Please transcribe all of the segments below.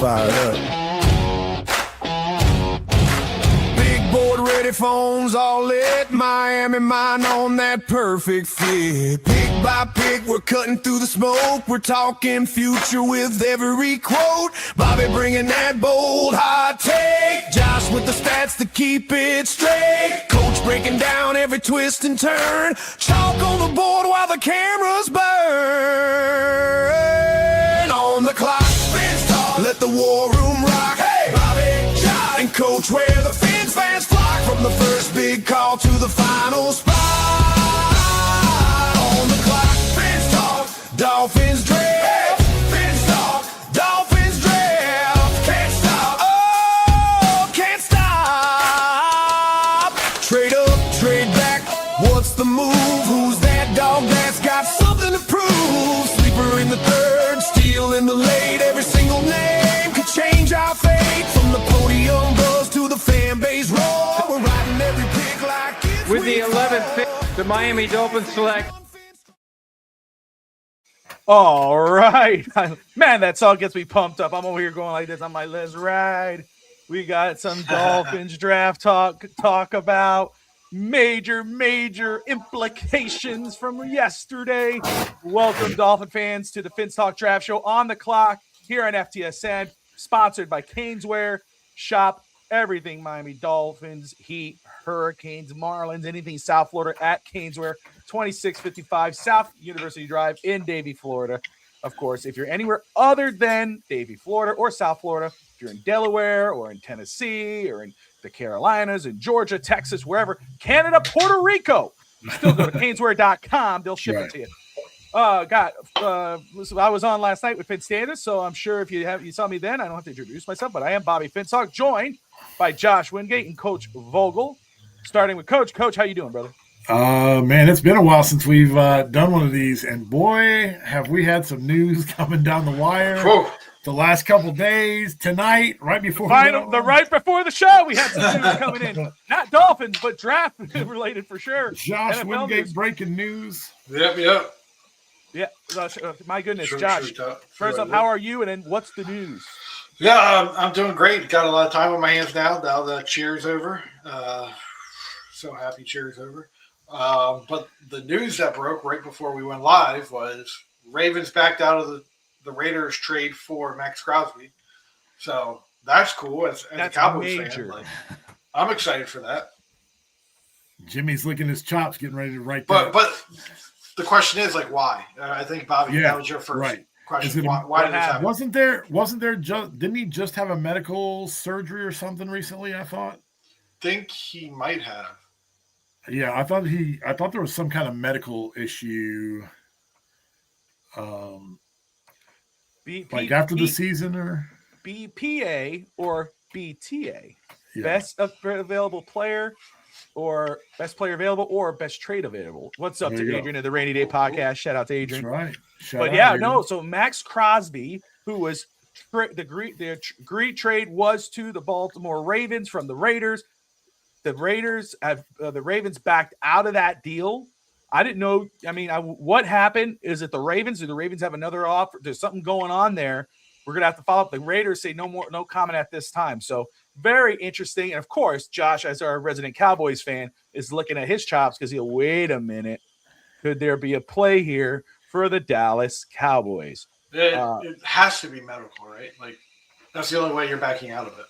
fired up. Big board ready phones all lit. Miami mine on that perfect fit. Pick by pick, we're cutting through the smoke. We're talking future with every quote. Bobby bringing that bold hot take. Josh with the stats to keep it straight. Coach breaking down every twist and turn. Chalk on the board while the cameras burn. On the clock, Fins talk. Let the war room rock. Hey, Bobby, Josh, and Coach where the Fins fans flock. From the first big call to the final spot. On the clock, Fins talk. Dolphins draft. Fins talk. Dolphins draft. Can't stop. Oh, can't stop. Trade up, trade back. What's the move? Who's that dog that's got something to prove? Sleeper in the third, steal in the late. Every single name could change our fate. From the podium buzz to the fan base roar. We're riding every pick like it's With the 11th pick, the Miami Dolphins select. All right. Man, that song gets me pumped up. I'm over here going like this. I'm like, let's ride. We got some Dolphins draft talk about. Major implications from yesterday. Welcome, Dolphin fans, to the Fins Talk Draft Show on the clock here on FTSN, sponsored by Caneswear. Shop everything Miami Dolphins, Heat, Hurricanes, Marlins, anything South Florida at Caneswear, 2655 South University Drive in Davie, Florida. Of course, if you're anywhere other than Davie, Florida or South Florida, if you're in Delaware or in Tennessee or in the Carolinas, in Georgia, Texas, wherever, Canada, Puerto Rico, you still go to caneswear.com. They'll ship it to you. Listen, I was on last night with Finn Standis, so I'm sure if you saw me then, I don't have to introduce myself, but I am Bobby Finstock, joined by Josh Wingate and Coach Vogel. Starting with Coach. Coach, how you doing, brother? Man, it's been a while since we've done one of these, and boy, have we had some news coming down the wire. Whoa. The last couple days, tonight, right before right before the show, we had some news coming in. Not Dolphins, but draft related for sure. Josh Wingate breaking news. Yep. Yeah, my goodness, Josh. First up, how are you? And then what's the news? Yeah, I'm doing great. Got a lot of time on my hands now the cheer's over. So happy cheer's over. But the news that broke right before we went live was Ravens backed out of the Raiders trade for Max Crosby. So that's cool. As a Cowboys fan, I'm excited for that. Jimmy's licking his chops, getting ready to write that. But the question is, why? I think, Bobby, that was your first question. Why did this happen? Wasn't there didn't he just have a medical surgery or something recently, I thought? Think he might have. Yeah, I thought there was some kind of medical issue. After the season, or BPA or BTA, best available player, or best player available, or best trade available. What's up to Adrian of the Rainy Day Podcast? Shout out to Adrian. That's right. So Max Crosby, who was the agreed trade was to the Baltimore Ravens from the Raiders. The Raiders have the Ravens backed out of that deal. I didn't know. I mean, what happened? Is it the Ravens? Do the Ravens have another offer? There's something going on there. We're going to have to follow up. The Raiders say no comment at this time. So very interesting. And of course, Josh, as our resident Cowboys fan, is looking at his chops because he'll wait a minute. Could there be a play here for the Dallas Cowboys? It has to be medical, right? Like, that's the only way you're backing out of it.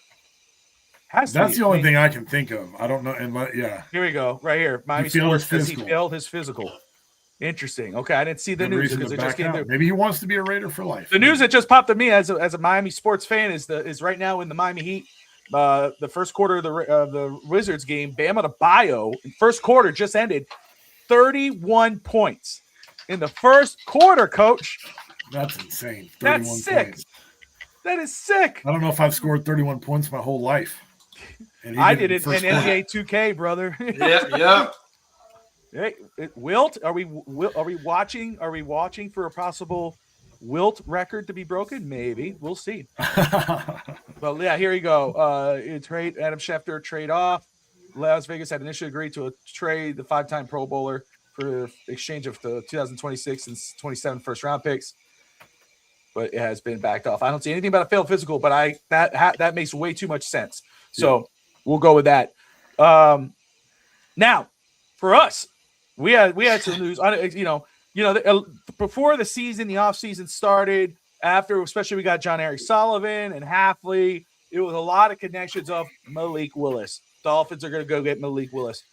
That's the only thing I can think of. I don't know. Here we go. Right here. Miami Sports says he failed his physical. Interesting. Okay, I didn't see the news because it just came through. Maybe he wants to be a Raider for life. The news that just popped to me as a Miami sports fan is right now in the Miami Heat. The first quarter of the Wizards game, Bam Adebayo, first quarter just ended, 31 points in the first quarter. Coach, that's insane. That's sick. Points. That is sick. I don't know if I've scored 31 points my whole life. I did it in NBA 2K, brother. Yeah. Hey, Wilt, are we watching? Are we watching for a possible Wilt record to be broken? Maybe. We'll see. Well, yeah, here you go. Trade Adam Schefter trade off. Las Vegas had initially agreed to a trade the 5-time Pro Bowler for exchange of the 2026 and 27 first round picks. but it has been backed off. I don't see anything about a failed physical, but that makes way too much sense. So we'll go with that. Now, for us, we had some news. Before the season, the offseason started. After, especially, we got John Eric Sullivan and Halfley. It was a lot of connections of Malik Willis. Dolphins are going to go get Malik Willis.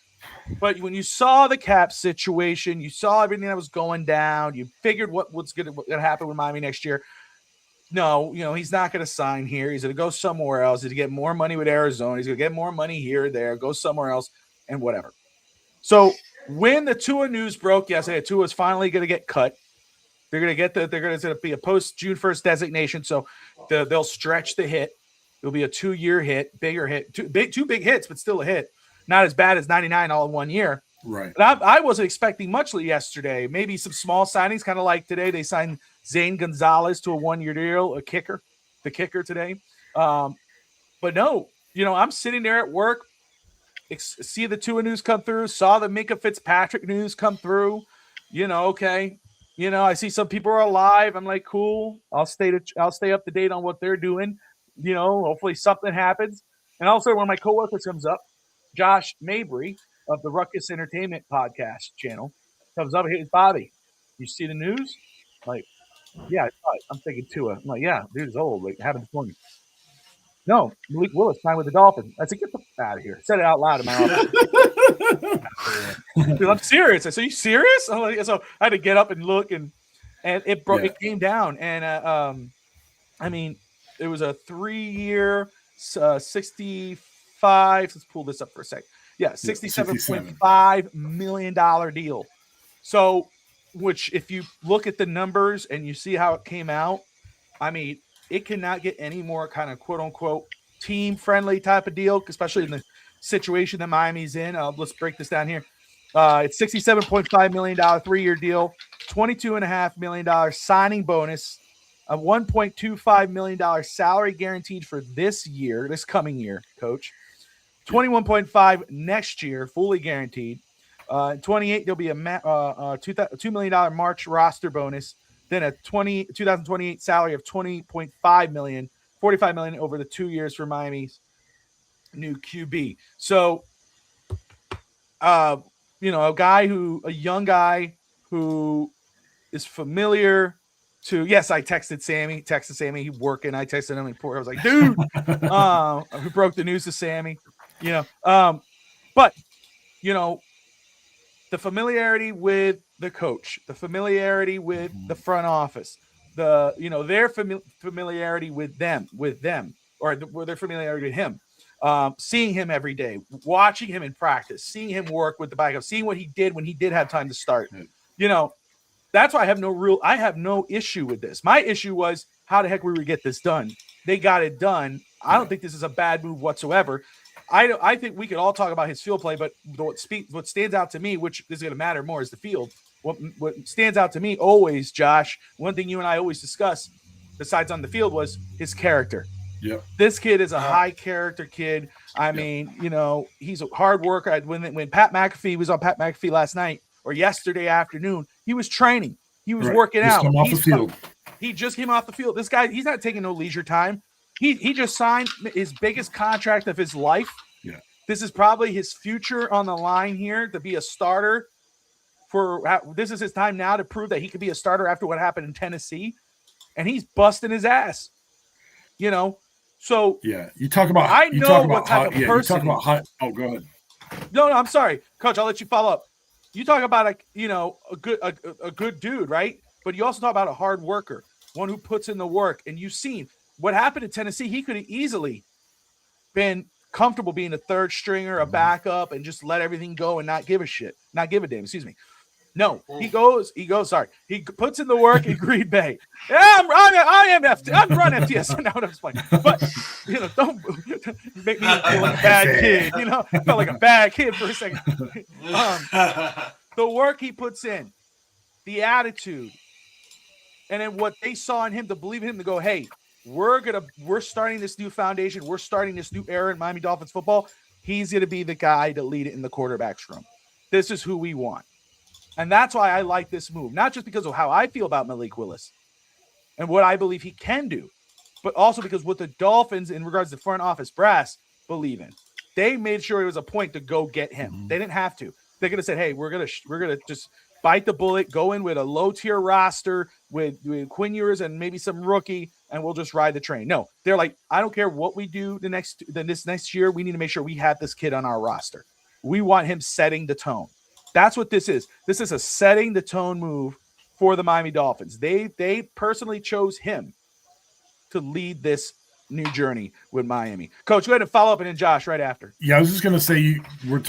But when you saw the cap situation, you saw everything that was going down. You figured what's going to happen with Miami next year. No, he's not going to sign here. He's going to go somewhere else. He's going to get more money with Arizona. He's going to get more money here, there, go somewhere else, and whatever. So when the Tua news broke yesterday, Tua is finally going to get cut. They're going to be a post June 1st designation, so they'll stretch the hit. It'll be a 2-year hit, bigger hit, two big hits, but still a hit. Not as bad as 99 all in 1 year. Right. But I wasn't expecting much yesterday. Maybe some small signings, kind of like today. They signed Zane Gonzalez to a 1-year deal, the kicker today. But no, I'm sitting there at work, see the Tua news come through, saw the Minka Fitzpatrick news come through. Okay. I see some people are alive. I'm like, cool. I'll stay up to date on what they're doing. Hopefully something happens. And also, one of my coworkers comes up, Josh Mabry of the Ruckus Entertainment podcast channel, comes up and hits Bobby. You see the news? Like, yeah, I'm thinking Tua. I'm like, yeah, dude is old. Like, happened this morning. No, Malik Willis signed with the Dolphins. I said, get the f out of here. I said it out loud in my office. Dude, I'm serious. I said, are you serious? So I had to get up and look, and it broke. Yeah. It came down, and it was a 3-year, 65. Let's pull this up for a sec. Yeah, $67.5 million deal. So, which if you look at the numbers and you see how it came out, it cannot get any more kind of quote unquote team friendly type of deal, especially in the situation that Miami's in. Let's break this down here. It's $67.5 million 3-year deal, $22.5 million signing bonus, a $1.25 million salary guaranteed for this coming year, coach. 21.5 next year, fully guaranteed. 28, there'll be a $2 million March roster bonus. Then a 2028 salary of $20.5 million, $45 million over the 2 years for Miami's new QB. So, a young guy who is familiar to. Yes, I texted Sammy. He working. I texted him. I was like, dude, who broke the news to Sammy? But the familiarity with the coach, the familiarity with the front office, their familiarity with them, or their familiarity with him, seeing him every day, watching him in practice, seeing him work with the backup, seeing what he did when he did have time to start. That's why I have no issue with this. My issue was how the heck we would get this done. They got it done. I don't think this is a bad move whatsoever. I think we could all talk about his field play, but what stands out to me, which is going to matter more, is the field. What stands out to me always, Josh, one thing you and I always discuss, besides on the field, was his character. Yeah, this kid is a high character kid. He's a hard worker. When Pat McAfee was on Pat McAfee last night or yesterday afternoon, he was training. He was working out. Off the field. He just came off the field. This guy, he's not taking no leisure time. He just signed his biggest contract of his life. Yeah. This is probably his future on the line here to be a starter. This is his time now to prove that he could be a starter after what happened in Tennessee, and he's busting his ass. So yeah, you talk about. I know what type of person. You talk about. Oh, go ahead. No, I'm sorry, Coach. I'll let you follow up. You talk about a good dude, right? But you also talk about a hard worker, one who puts in the work. And you've seen what happened in Tennessee. He could have easily been comfortable being a third stringer, a backup, and just let everything go and not give a damn. Excuse me. No, he goes. Sorry, he puts in the work in Green Bay. Yeah, I'm run FTS. Now what I'm explaining, but don't make me feel like a bad kid. I felt like a bad kid for a second. The work he puts in, the attitude, and then what they saw in him to believe in him to go, hey, we're starting this new foundation. We're starting this new era in Miami Dolphins football. He's gonna be the guy to lead it in the quarterback's room. This is who we want. And that's why I like this move, not just because of how I feel about Malik Willis, and what I believe he can do, but also because what the Dolphins, in regards to front office brass, believe in. They made sure it was a point to go get him. They didn't have to. They could have said, "Hey, we're gonna just bite the bullet, go in with a low tier roster with Quinn Ewers and maybe some rookie, and we'll just ride the train." No, they're like, I don't care what we do this next year. We need to make sure we have this kid on our roster. We want him setting the tone. That's what this is. This is a setting the tone move for the Miami Dolphins. They personally chose him to lead this new journey with Miami. Coach, go ahead and follow up, and then Josh right after. Yeah, I was just gonna say we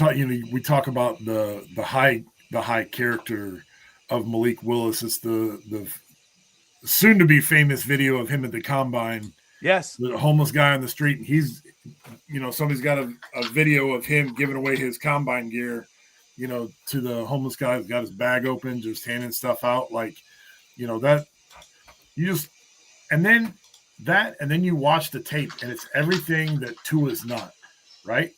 talk about the high character of Malik Willis. It's the soon to be famous video of him at the combine. Yes, the homeless guy on the street, and he's somebody's got a video of him giving away his combine gear, to the homeless guy who's got his bag open, just handing stuff out, like, that you just, and then you watch the tape, and it's everything that Tua's not, right?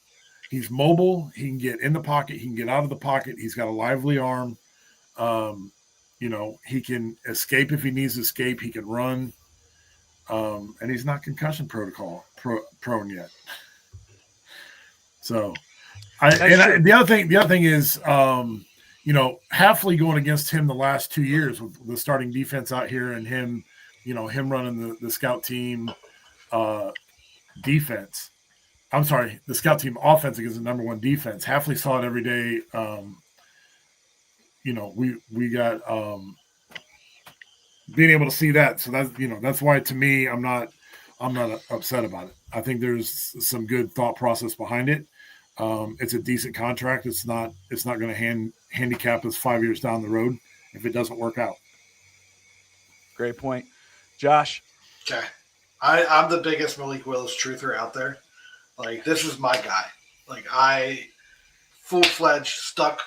He's mobile. He can get in the pocket. He can get out of the pocket. He's got a lively arm. He can escape if he needs to escape. He can run. And he's not concussion prone yet. So, the other thing is, Hafley going against him the last 2 years with the starting defense out here, and him running the scout team defense. I'm sorry, the scout team offense against the number one defense. Hafley saw it every day. We got being able to see that. So that's why, to me, I'm not upset about it. I think there's some good thought process behind it. It's a decent contract. It's not going to handicap us 5 years down the road if it doesn't work out. Great point. Josh? Okay. I'm the biggest Malik Willis truther out there. Like, this is my guy. Like, I full-fledged stuck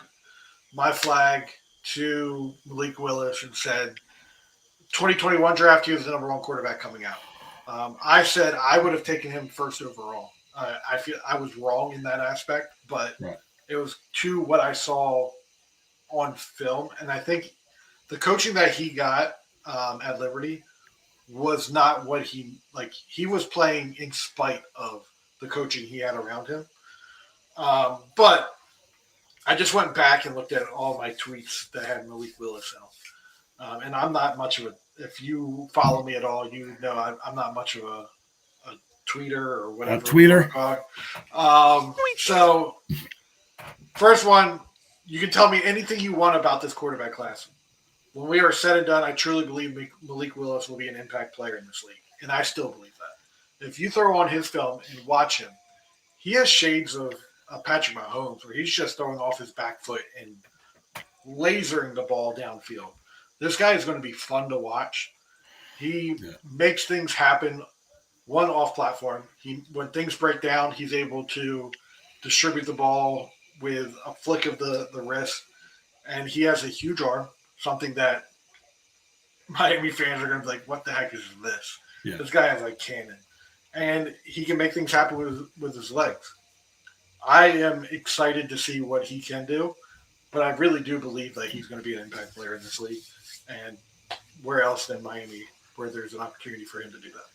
my flag to Malik Willis and said, 2021 draft, he was the number one quarterback coming out. I said I would have taken him first overall. I feel I was wrong in that aspect, but it was to what I saw on film. And I think the coaching that he got at Liberty was not what he was playing in spite of the coaching he had around him. But I just went back and looked at all my tweets that had Malik Willis in them. And I'm not much of a – if you follow me at all, I'm not much of a tweeter or whatever. A tweeter? So, first one, you can tell me anything you want about this quarterback class. When we are said and done, I truly believe Malik Willis will be an impact player in this league. And I still believe that. If you throw on his film and watch him, he has shades of Patrick Mahomes, where he's just throwing off his back foot and lasering the ball downfield. This guy is going to be fun to watch. He makes things happen, one off platform. When things break down, he's able to distribute the ball with a flick of the wrist, and he has a huge arm, something that Miami fans are going to be like, what the heck is this? Yeah. This guy has like cannon, and he can make things happen with his legs. I am excited to see what he can do, but I really do believe that he's going to be an impact player in this league. And where else than Miami, where there's an opportunity for him to do that?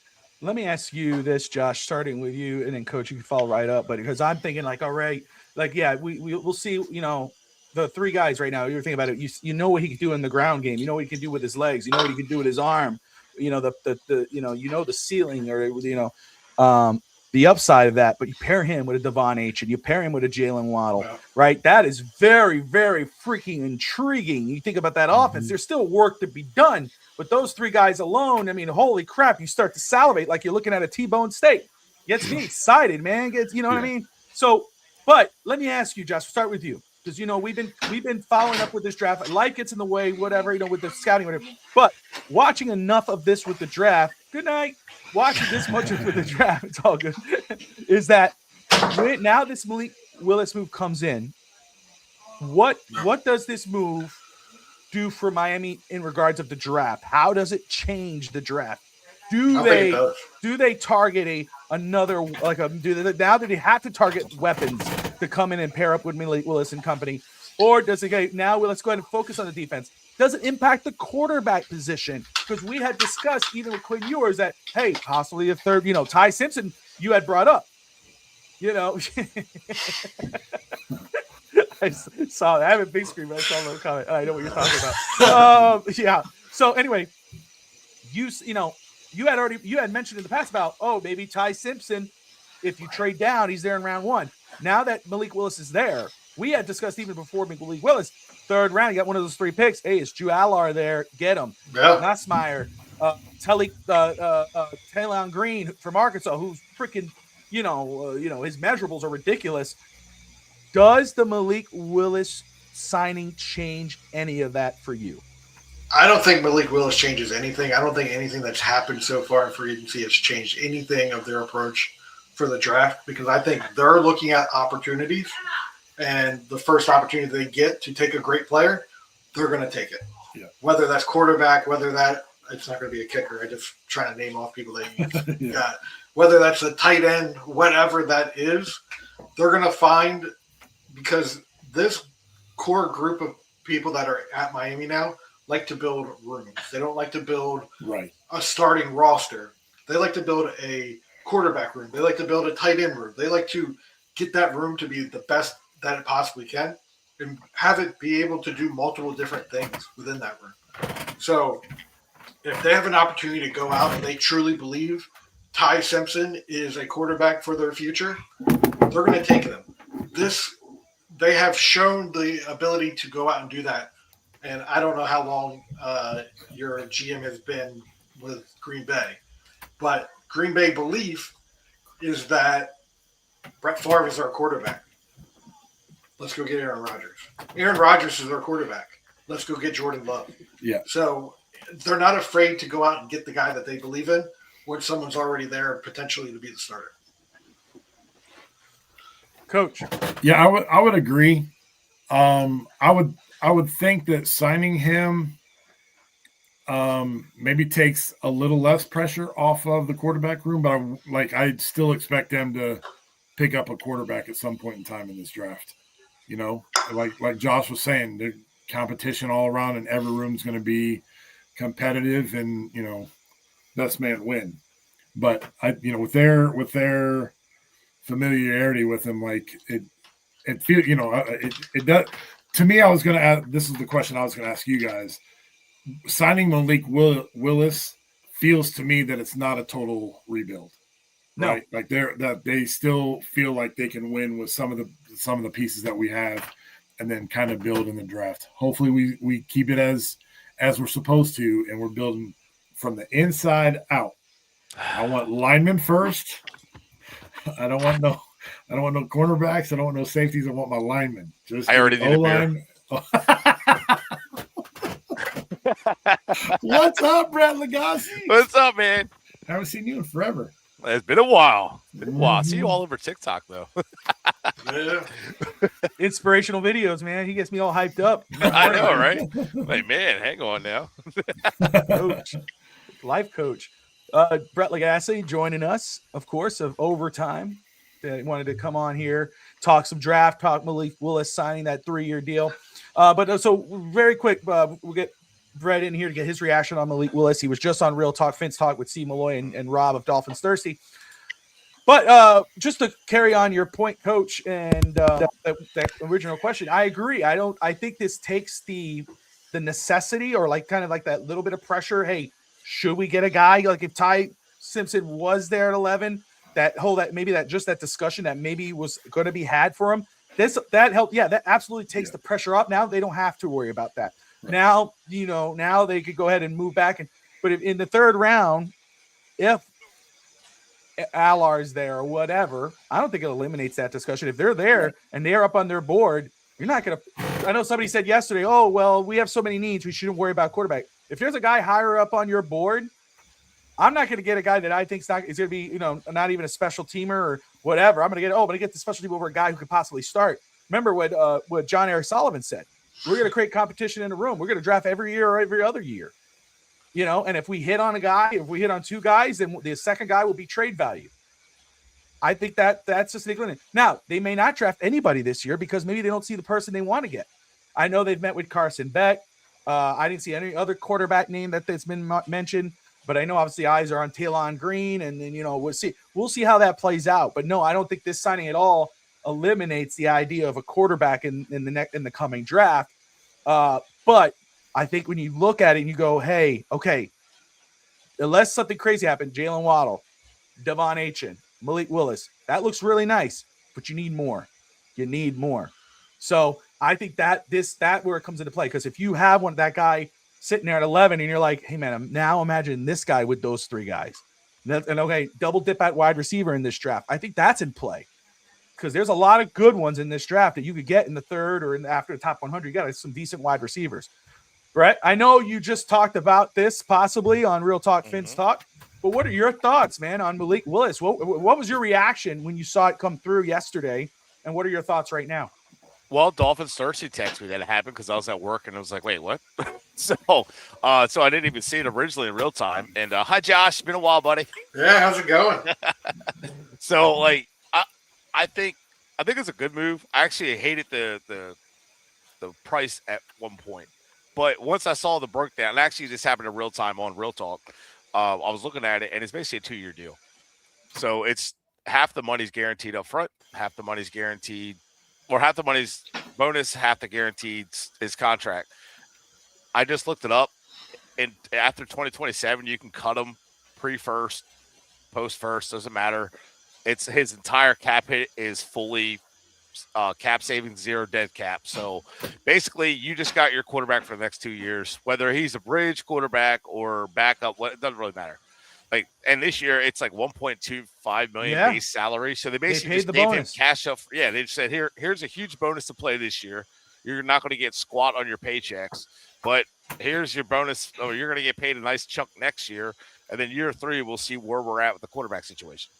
Let me ask you this, Josh, starting with you, and then Coach, you can follow right up. But because I'm thinking all right, we'll see, the three guys right now, you're thinking about it. You know what he can do in the ground game. You know what he can do with his legs. You know what he can do with his arm. The ceiling, or the upside of that. But you pair him with a Devon H, and you pair him with a Jalen Waddle, right? That is very, very freaking intriguing. You think about that offense. There's still work to be done, but those three guys alone, I mean, holy crap! You start to salivate like you're looking at a T-bone steak. Gets me excited, man. What I mean? So, but let me ask you, Josh. We'll start with you. Because we've been following up with this draft. Life gets in the way, whatever, with the scouting, whatever. But watching enough of this with the draft, good night. Watching this much with the draft, it's all good. Is that now this Malik Willis move comes in? What does this move do for Miami in regards of the draft? How does it change the draft? Do they target now that they have to target weapons to come in and pair up with Malik Willis and company? Or does it go, now let's go ahead and focus on the defense? doesn't impact the quarterback position, because we had discussed even with Quinn Ewers that, hey, possibly a third, Ty Simpson you had brought up. I saw that. I have a big screen, but I saw a little comment. I know what you're talking about. Yeah. So anyway, you had mentioned in the past about, maybe Ty Simpson, if you trade down, he's there in round 1. Now that Malik Willis is there, we had discussed even before Malik Willis, 3rd round, you got one of those 3 picks. Hey, is Drew Allar there? Get him. Yeah. Nussmeier, Taylon Green from Arkansas, who's freaking, his measurables are ridiculous. Does the Malik Willis signing change any of that for you? I don't think Malik Willis changes anything. I don't think anything that's happened so far in free agency has changed anything of their approach for the draft, because I think they're looking at opportunities, and the first opportunity they get to take a great player, they're going to take it. Yeah. Whether that's quarterback, it's not going to be a kicker. I just trying to name off people that you got. Whether that's a tight end, whatever that is, they're going to find, because this core group of people that are at Miami now like to build rooms. They don't like to build a starting roster. They like to build a quarterback room. They like to build a tight end room. They like to get that room to be the best that it possibly can and have it be able to do multiple different things within that room. So if they have an opportunity to go out and they truly believe Ty Simpson is a quarterback for their future, they're going to take them. They have shown the ability to go out and do that. And I don't know how long your GM has been with Green Bay, but Green Bay belief is that Brett Favre is our quarterback. Let's go get Aaron Rodgers. Aaron Rodgers is our quarterback. Let's go get Jordan Love. Yeah. So they're not afraid to go out and get the guy that they believe in when someone's already there potentially to be the starter. Coach. Yeah, I would agree. I would think that signing him maybe takes a little less pressure off of the quarterback room, but I'd still expect them to pick up a quarterback at some point in time in this draft. Like Josh was saying, the competition all around, and every room's going to be competitive, and best man win. But with their familiarity with him, it feels, it does. To me, I was going to ask, this is the question I was going to ask you guys. Signing Malik Willis feels to me that it's not a total rebuild. No. Right? Like they still feel like they can win with some of the pieces that we have, and then kind of build in the draft. Hopefully we keep it as we're supposed to, and we're building from the inside out. I want linemen first. I don't want no cornerbacks. I don't want no safeties. I want my linemen. I already need a beer. What's up, Brett Lagasse? What's up, man? Haven't seen you in forever. It's been a while. I see you all over TikTok, though. Yeah. Inspirational videos, man. He gets me all hyped up. I know, right? Like, man, hang on now. Coach. Life coach. Brett Lagasse joining us, of course, of Overtime. They wanted to come on here, talk some draft, talk Malik Willis signing that 3-year deal. But so very quick, we'll get Brett in here to get his reaction on Malik Willis. He was just on Real Talk Finch Talk with Steve Malloy and Rob of Dolphins Thirsty. But just to carry on your point, Coach, and that original question, I agree. I think this takes the necessity, or kind of that little bit of pressure. Hey, should we get a guy like if Ty Simpson was there at 11? That discussion that maybe was going to be had for him. That helped. Yeah, that absolutely takes the pressure up. Now they don't have to worry about that. Right. Now they could go ahead and move back. But if in the 3rd round, if Allar's there or whatever, I don't think it eliminates that discussion. If they're there and they're up on their board, you're not going to. I know somebody said yesterday, oh, well, we have so many needs, we shouldn't worry about quarterback. If there's a guy higher up on your board, I'm not going to get a guy that I think is going to be, not even a special teamer or whatever. I'm going to get the special team over a guy who could possibly start. Remember what John Eric Sullivan said. We're going to create competition in the room. We're going to draft every year or every other year. And if we hit on a guy, if we hit on 2 guys, then the second guy will be trade value. I think that's just the Now, they may not draft anybody this year because maybe they don't see the person they want to get. I know they've met with Carson Beck. I didn't see any other quarterback name that's been mentioned, but I know obviously eyes are on Talon Green, and then we'll see how that plays out. But no, I don't think this signing at all eliminates the idea of a quarterback in the coming draft. But I think when you look at it and you go, hey, okay, unless something crazy happened, Jalen Waddle, Devon Achane, Malik Willis, that looks really nice, but you need more. You need more. So I think that where it comes into play, because if you have that guy sitting there at 11 and you're like, hey man, now imagine this guy with those three guys, and okay, double dip at wide receiver in this draft. I think that's in play, because there's a lot of good ones in this draft that you could get in the third or after the top 100. You got some decent wide receivers. Brett, I know you just talked about this possibly on Real Talk Fins Talk, but what are your thoughts, man, on Malik Willis? What was your reaction when you saw it come through yesterday, and what are your thoughts right now? Well, Dolphins Thursday texted me that it happened because I was at work and I was like, wait, what? so I didn't even see it originally in real time. And hi, Josh. It's been a while, buddy. Yeah, how's it going? So, I think it's a good move. I actually hated the price at one point. But once I saw the breakdown, and actually this happened in real time on Real Talk, I was looking at it, and it's basically a 2-year deal. So it's half the money's guaranteed up front, half the money's guaranteed, or half the money's bonus, half the guaranteed his contract. I just looked it up, and after 2027, you can cut him pre-first, post-first, doesn't matter. It's his entire cap hit is fully cap savings, 0 dead cap. So basically, you just got your quarterback for the next 2 years, whether he's a bridge quarterback or backup. It doesn't really matter. And this year it's like 1.25 million base salary. So they basically just gave him cash up. They just said, here's a huge bonus to play this year. You're not going to get squat on your paychecks, but here's your bonus. You're going to get paid a nice chunk next year. And then year 3, we'll see where we're at with the quarterback situation.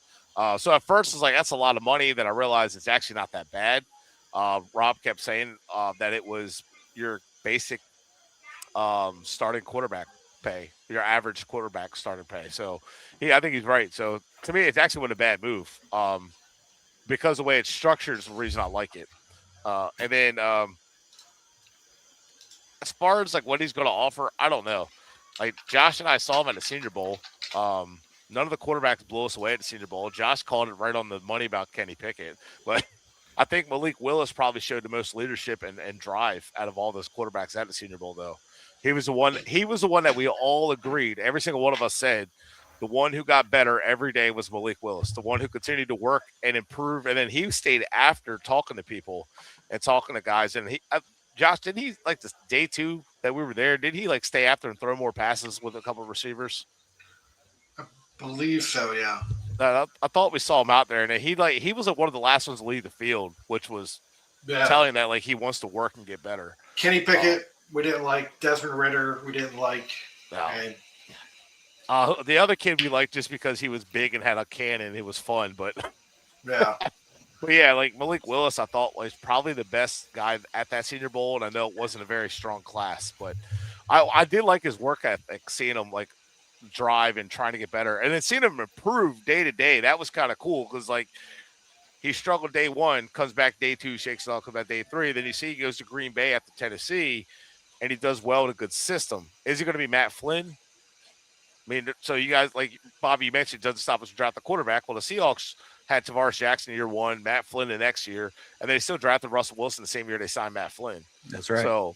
So at first I was like, that's a lot of money. Then I realized it's actually not that bad. Rob kept saying that it was your basic starting quarterback pay, your average quarterback starting pay. So I think he's right. So to me, it's actually a bad move because the way it's structured is the reason I like it. And then as far as what he's going to offer, I don't know. Josh and I saw him at the Senior Bowl. None of the quarterbacks blew us away at the Senior Bowl. Josh called it right on the money about Kenny Pickett. But I think Malik Willis probably showed the most leadership and drive out of all those quarterbacks at the Senior Bowl, though. He was the one that we all agreed. Every single one of us said the one who got better every day was Malik Willis, the one who continued to work and improve. And then he stayed after talking to people and talking to guys. And Josh, didn't he this day 2 that we were there? Did he stay after and throw more passes with a couple of receivers? Believe so, yeah. I thought we saw him out there, and he was one of the last ones to leave the field, which was telling that he wants to work and get better. Kenny Pickett, we didn't like. Desmond Ridder, we didn't like. No. And the other kid we liked just because he was big and had a cannon. It was fun, but yeah. But yeah, Malik Willis, I thought was probably the best guy at that Senior Bowl, and I know it wasn't a very strong class, but I did like his work ethic, seeing him drive and trying to get better, and then seeing him improve day to day. That was kind of cool because he struggled day 1, comes back day 2, shakes it off, comes back day 3. Then you see he goes to Green Bay after Tennessee, and he does well in a good system. Is he going to be Matt Flynn? I mean, so you guys, Bobby, you mentioned, doesn't stop us from drafting the quarterback. Well, the Seahawks had Tavares Jackson year 1, Matt Flynn the next year, and they still drafted Russell Wilson the same year they signed Matt Flynn. That's right. So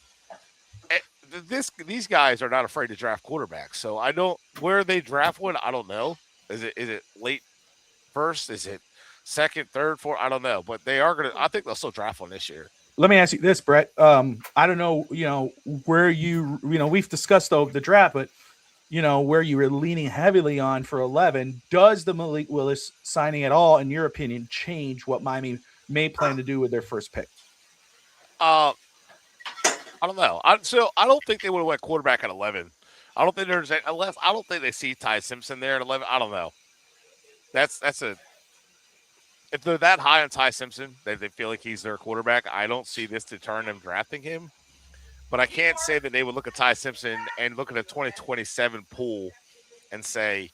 these guys are not afraid to draft quarterbacks. So I don't where they draft one. I don't know. Is it late first? Is it second, third, fourth? I don't know. But they are gonna. I think they'll still draft one this year. Let me ask you this, Brett. I don't know. Where we've discussed the draft, but where you were leaning heavily on for 11. Does the Malik Willis signing at all, in your opinion, change what Miami may plan to do with their first pick? I don't know. I don't think they would have went quarterback at 11. I don't think I don't think they see Ty Simpson there at 11. I don't know. If they're that high on Ty Simpson, they feel like he's their quarterback. I don't see this deterring them drafting him. But I can't say that they would look at Ty Simpson and look at a 2027 pool and say,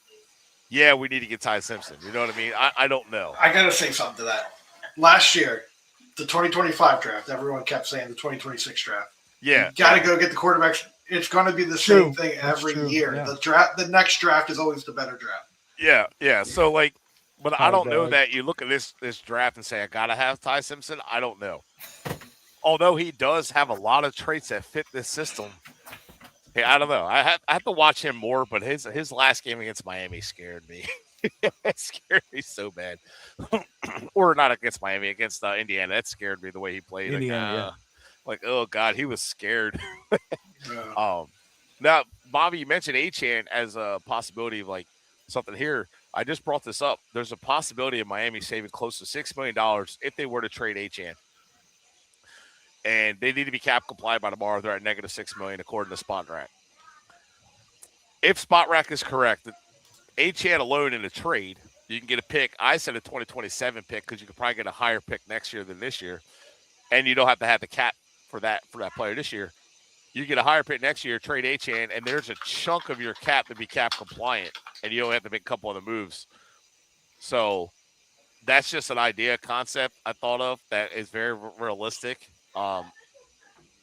yeah, we need to get Ty Simpson. You know what I mean? I don't know. I got to say something to that. Last year, the 2025 draft, everyone kept saying the 2026 draft. Yeah. You got to go get the quarterbacks it's going to be the True. same thing That's every true. year. Yeah. The next draft is always the better draft. Yeah. So like, but I don't know dog. that you look at this draft and say I gotta have Ty Simpson. I don't know. Although he does have a lot of traits that fit this system. Hey, I don't know. I have to watch him more, but his last game against Miami scared me. It scared me so bad. Or not against Miami, against Indiana. That scared me the way he played. Indiana, Like, oh God, he was scared. Yeah. Now, Bobby, you mentioned Achane as a possibility of like something here. I just brought this up. There's a possibility of Miami saving close to $6 million if they were to trade Achane. And they need to be cap compliant by tomorrow. They're at negative $6 million according to Spot Rack. If Spot Rack is correct, Achane alone in a trade, you can get a pick. I said a 2027 pick because you could probably get a higher pick next year than this year, and you don't have to have the cap for that player this year. You get a higher pick next year, trade Achane, and there's a chunk of your cap to be cap compliant, and you only have to make a couple of the moves. So that's just an idea, concept I thought of that is very realistic.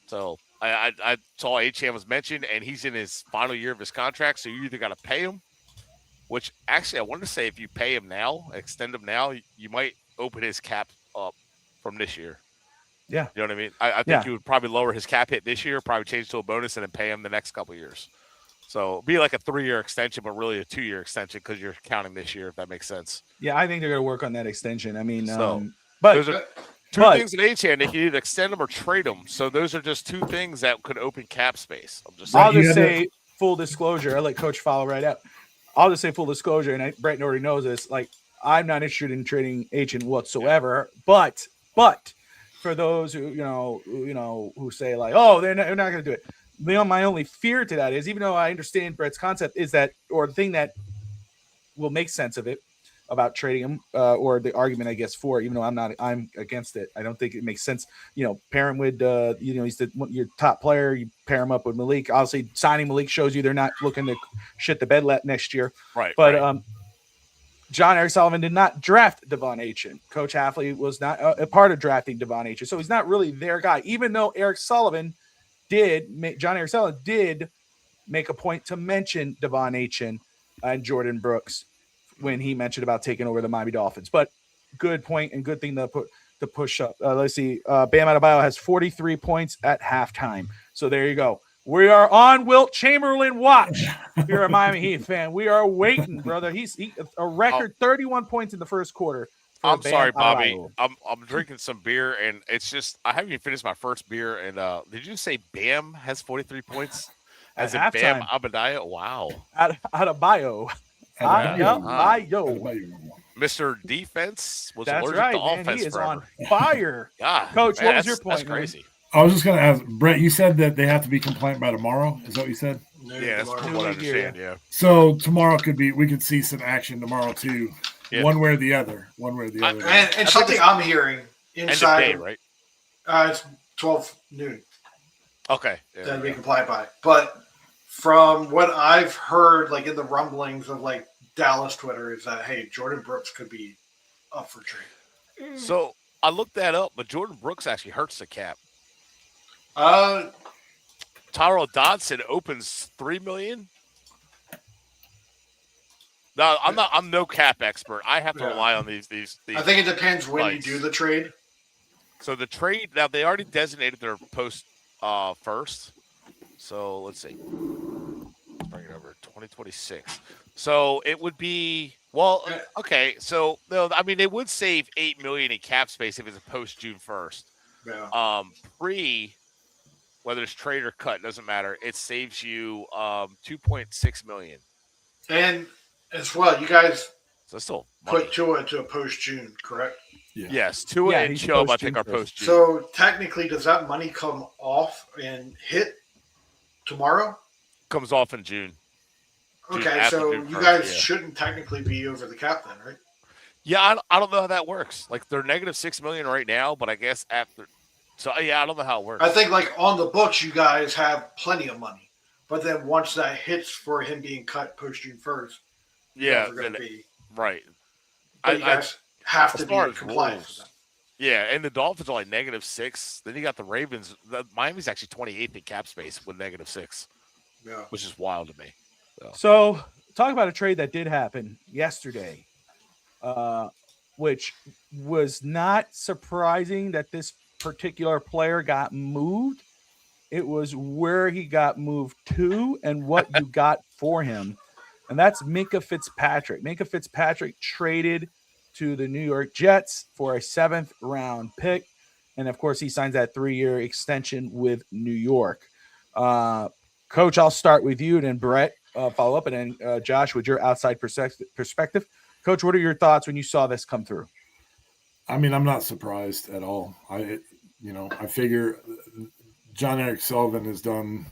So I saw Achane was mentioned, and he's in his final year of his contract, so you either got to pay him, which actually I wanted to say if you pay him now, extend him now, you might open his cap up from this year. Yeah. You know what I mean? I think you would probably lower his cap hit this year, probably change to a bonus, and then pay him the next couple of years. So it'd be like a 3-year extension, but really a 2-year extension because you're counting this year, if that makes sense. Yeah, I think they're going to work on that extension. I mean, So, but Those are two things in Achane. They can either extend them or trade them. So those are just two things that could open cap space. I'm just saying. I'll just say full disclosure. I'll let Coach follow right up. I'll just say full disclosure, and Bretton already knows this. Like, I'm not interested in trading Achane whatsoever. But for those who who say like, oh, they're not going to do it. My only fear to that is, even though I understand Brett's concept, is that, or the thing that will make sense of it about trading him, or the argument, I guess, for it, even though I'm against it. I don't think it makes sense. Pair him with, he's your top player. You pair him up with Malik. Obviously, signing Malik shows you they're not looking to shit the bed next year. Right. But right. John Eric Sullivan did not draft Devon Achane. Coach Hafley was not a part of drafting Devon Achane, so he's not really their guy. Even though John Eric Sullivan did make a point to mention Devon Achane and Jordan Brooks when he mentioned about taking over the Miami Dolphins. But good point and good thing to push up. Let's see. Bam Adebayo has 43 points at halftime. So there you go. We are on Wilt Chamberlain watch. If you're a Miami Heat fan, we are waiting, brother. He's a record 31 points in the first quarter. I'm sorry, Bobby. I'm drinking some beer, and it's just I haven't even finished my first beer. And did you say Bam has 43 points as in Bam Adebayo? Wow. Adebayo. Mr. Defense was That's allergic right, to man. offense He is forever. on fire. God, Coach, man, what was your point? That's crazy. I was just going to ask, Brett, you said that they have to be compliant by tomorrow. Is that what you said? Yeah, that's what I understand, yeah. So tomorrow we could see some action tomorrow too. Yeah. One way or the other. And something I'm hearing inside. End of day, right? It's 12 noon. Okay. Yeah, That'd be compliant by. But from what I've heard, like in the rumblings of like Dallas Twitter, is that, hey, Jordan Brooks could be up for trade. So I looked that up, but Jordan Brooks actually hurts the cap. Tyrell Dodson opens $3 million. No, I'm no cap expert. I have to rely on these. I think it depends when you do the trade. So the trade, now they already designated their post first. So let's see. Let's bring it over 2026. So it would be okay. So no, I mean they would save $8 million in cap space if it's a post June 1st. Yeah. Whether it's trade or cut, doesn't matter. It saves you $2.6 million. And as well, you guys still put Tua to a post June, correct? Yeah. Yes, Tua and Chubb, I think, are post June. So technically, does that money come off and hit tomorrow? Comes off in June. Okay, so you guys shouldn't technically be over the cap then, right? Yeah, I don't know how that works. Like they're negative $6 million right now, but I guess after. So yeah, I don't know how it works. I think like on the books, you guys have plenty of money, but then once that hits for him being cut post June 1st, yeah, going to be right. You guys have to be compliant for that. Yeah, and the Dolphins are like -6. Then you got the Ravens. Miami's actually 28th in cap space with -6, Yeah. which is wild to me. So talk about a trade that did happen yesterday, which was not surprising that this particular player got moved. It was where he got moved to and what you got for him. And that's Minka Fitzpatrick. Minka Fitzpatrick traded to the New York Jets for a 7th round pick. And of course, he signs that 3-year extension with New York. Coach, I'll start with you, and then Brett follow up, and then Josh, with your outside perspective. Coach, what are your thoughts when you saw this come through? I mean, I'm not surprised at all. I figure John Eric Sullivan has done,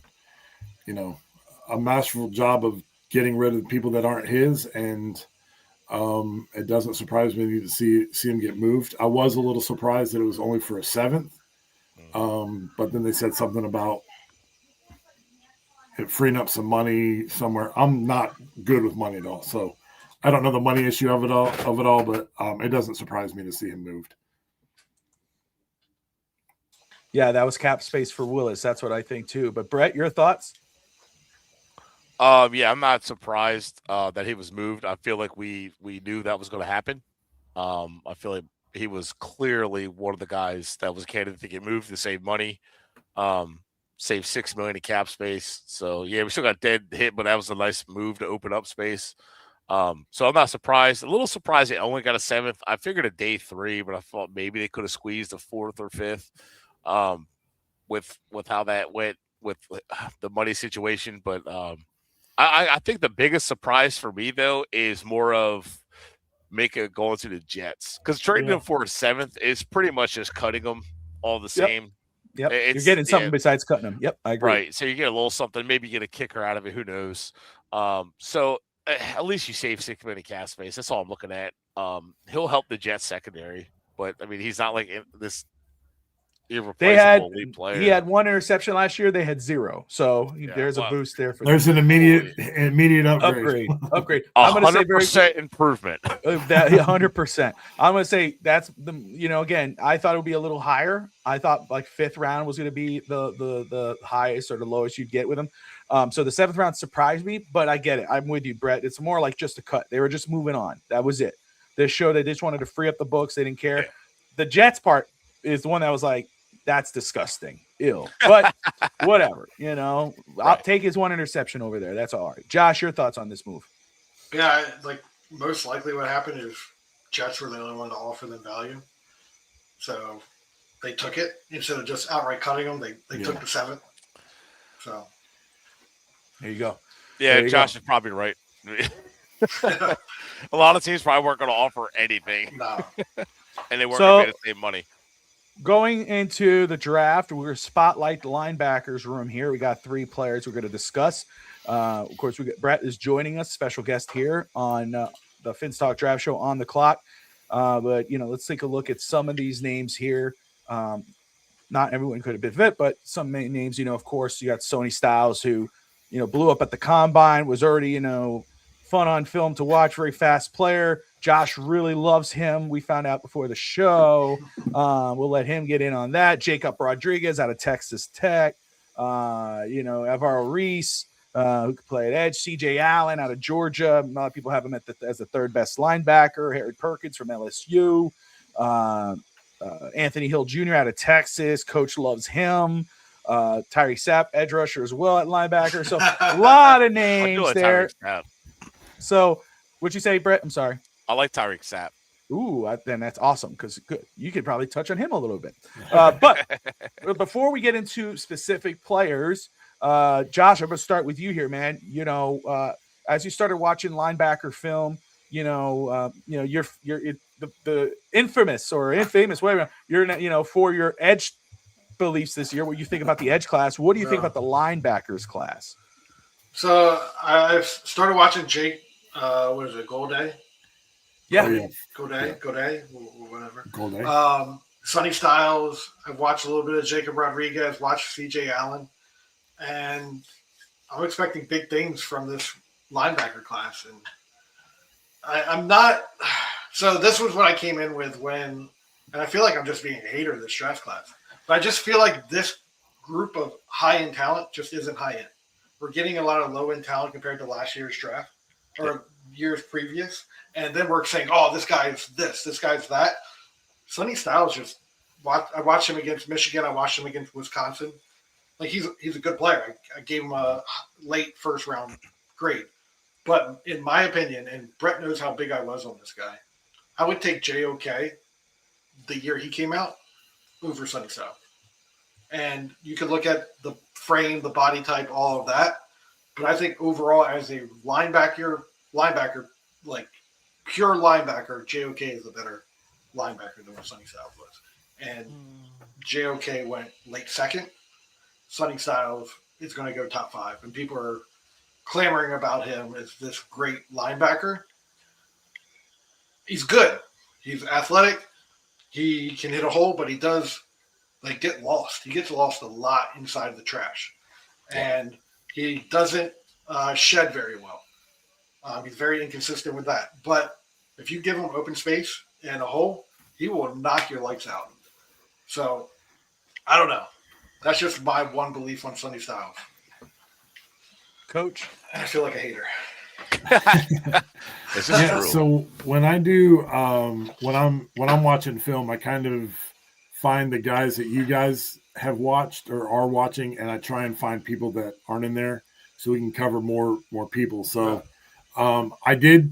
a masterful job of getting rid of the people that aren't his, and it doesn't surprise me to see him get moved. I was a little surprised that it was only for a 7th, but then they said something about it freeing up some money somewhere. I'm not good with money at all, so I don't know the money issue of it all, but it doesn't surprise me to see him moved. Yeah, that was cap space for Willis. That's what I think too. But Brett, your thoughts? Yeah, I'm not surprised that he was moved. I feel like we knew that was going to happen. I feel like he was clearly one of the guys that was a candidate to get moved to save money, save $6 million in cap space. So yeah, we still got dead hit, but that was a nice move to open up space. So I'm not surprised. A little surprised they only got a 7th. I figured a day 3, but I thought maybe they could have squeezed a 4th or 5th. With how that went with the money situation, but I think the biggest surprise for me though is more of Minka going to the Jets, because trading him for a 7th is pretty much just cutting him all the same. Yep, you're getting something besides cutting him. Yep, I agree. Right, so you get a little something, maybe get a kicker out of it. Who knows? So at least you save $6 million cap space. That's all I'm looking at. He'll help the Jets secondary, but I mean he's not like this irreplaceable elite player. He had 1 interception last year. They had 0. So there's a boost there for there's them. an immediate upgrade. Upgrade. I'm going to say 100% improvement. That 100%. I'm going to say that's the again, I thought it would be a little higher. I thought like 5th round was going to be the highest or the lowest you'd get with him. So the 7th round surprised me, but I get it. I'm with you, Brett. It's more like just a cut. They were just moving on. That was it. This show, they just wanted to free up the books. They didn't care. Yeah. The Jets part is the one that was like, that's disgusting. Ew. But whatever, I'll take his 1 interception over there. That's all right. Josh, your thoughts on this move? Yeah, like most likely what happened is Jets were the only one to offer them value. So they took it instead of just outright cutting them. They took the 7th. So there you go. Yeah, Josh is probably right. A lot of teams probably weren't going to offer anything. No. And they weren't going to pay the same money. Going into the draft, we're going to spotlight the linebackers room here. We got 3 players we're going to discuss. Of course, Brett is joining us, special guest here on the Fins Talk Draft Show on the clock. But, let's take a look at some of these names here. Not everyone could have been fit, but some main names, of course, you got Sonny Styles, who, blew up at the combine, was already, fun on film to watch, very fast player. Josh really loves him. We found out before the show. We'll let him get in on that. Jacob Rodriguez out of Texas Tech. Alvaro Reese, who could play at edge. CJ Allen out of Georgia. A lot of people have him as the 3rd best linebacker. Harry Perkins from LSU. Anthony Hill Jr. out of Texas. Coach loves him. Tyree Sapp, edge rusher as well at linebacker. So a lot of names there. So what'd you say, Brett? I'm sorry. I like Tyreek Sapp. Ooh, then that's awesome because you could probably touch on him a little bit. But before we get into specific players, Josh, I'm going to start with you here, man. As you started watching linebacker film, you're the infamous or infamous, whatever, you're for your edge beliefs this year. What you think about the edge class? What do you think about the linebackers class? So I've started watching Jake. What is it, Golday? Yeah. Oh, yeah. Golday, whatever. Golday. Sonny Styles. I've watched a little bit of Jacob Rodriguez, watched CJ Allen, and I'm expecting big things from this linebacker class. And I'm not. So this was what I came in with when and I feel like I'm just being a hater of this draft class, but I just feel like this group of high-end talent just isn't high-end. We're getting a lot of low-end talent compared to last year's draft or years previous, and then we're saying, oh, this guy's this guy's that. Sonny Styles I watched him against Michigan. I watched him against Wisconsin. Like he's a good player. I gave him a late first round grade. But in my opinion, and Brett knows how big I was on this guy, I would take JOK the year he came out over Sonny Styles. And you could look at the frame, the body type, all of that. But I think overall, as a linebacker, like pure linebacker, JOK is a better linebacker than what Sonny Styles was. And JOK went late second. Sonny Styles is going to go top 5. And people are clamoring about him as this great linebacker. He's good. He's athletic. He can hit a hole, but he does get lost. He gets lost a lot inside the trash. And he doesn't shed very well. He's very inconsistent with that. But if you give him open space and a hole, he will knock your lights out. So, I don't know. That's just my one belief on Sonny Styles. Coach? I feel like a hater. This is true. So when I do when I'm watching film, I kind of find the guys that you guys have watched or are watching, and I try and find people that aren't in there so we can cover more people. So I did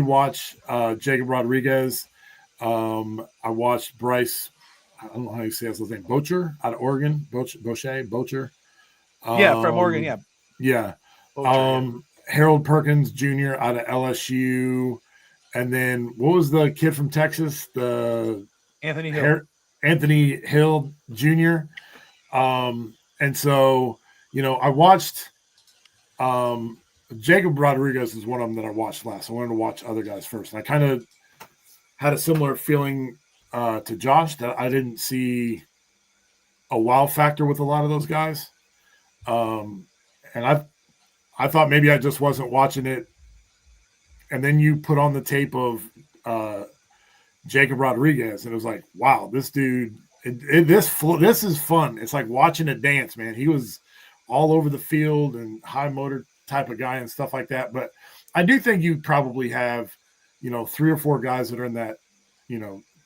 watch Jacob Rodriguez. I watched Bryce. I don't know how you say his name. Bocher out of Oregon. Bocher. Yeah, from Oregon. Yeah. Yeah. Bocher, Harold Perkins Jr. out of LSU. And then what was the kid from Texas? The Anthony Hill. Anthony Hill Jr. And so, I watched Jacob Rodriguez is one of them that I watched last. I wanted to watch other guys first. And I kind of had a similar feeling to Josh that I didn't see a wow factor with a lot of those guys. And I thought maybe I just wasn't watching it. And then you put on the tape of Jacob Rodriguez, and it was like, wow, this dude, this is fun. It's like watching a dance, man. He was all over the field and high motor type of guy and stuff like that. But I do think you probably have, 3 or 4 guys that are in that,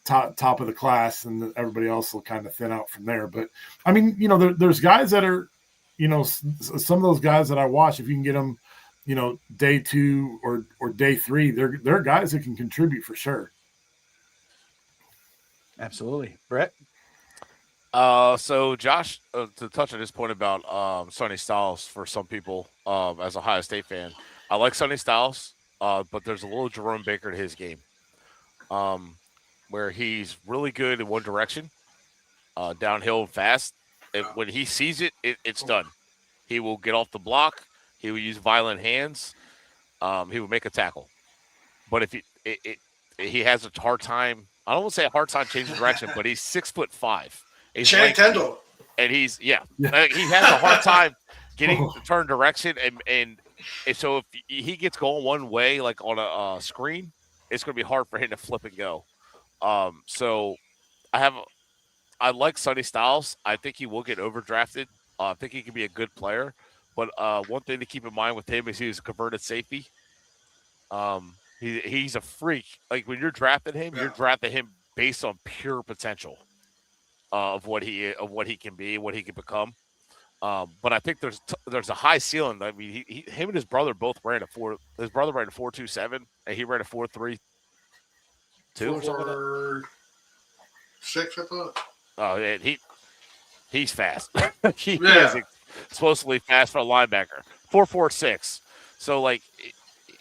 top of the class, and everybody else will kind of thin out from there. But I mean, there's guys that are, some of those guys that I watch, if you can get them, day 2 or day 3, they're guys that can contribute for sure. Absolutely. Brett? So Josh, to touch on this point about Sonny Styles for some people, as a Ohio State fan, I like Sonny Styles, but there's a little Jerome Baker to his game, where he's really good in one direction, downhill and fast. When he sees it, it's done. He will get off the block. He will use violent hands. He will make a tackle. But if he has a hard time, I don't want to say a hard time changing direction, but he's 6'5". He's Channing Tindall. And he has a hard time getting to turn direction. And so if he gets going one way, like on a screen, it's going to be hard for him to flip and go. So I like Sonny Styles. I think he will get overdrafted. I think he can be a good player. But one thing to keep in mind with him is he's a converted safety. He's a freak. Like when you're drafting him, you're drafting him based on pure potential of what he can be, what he can become. But I think there's a high ceiling. I mean, him and his brother both ran his brother ran a 4.27 and he ran a 4.32 or something like that. 6, I thought. Oh, and he's fast. He is explosively fast for a linebacker. 4.46. So like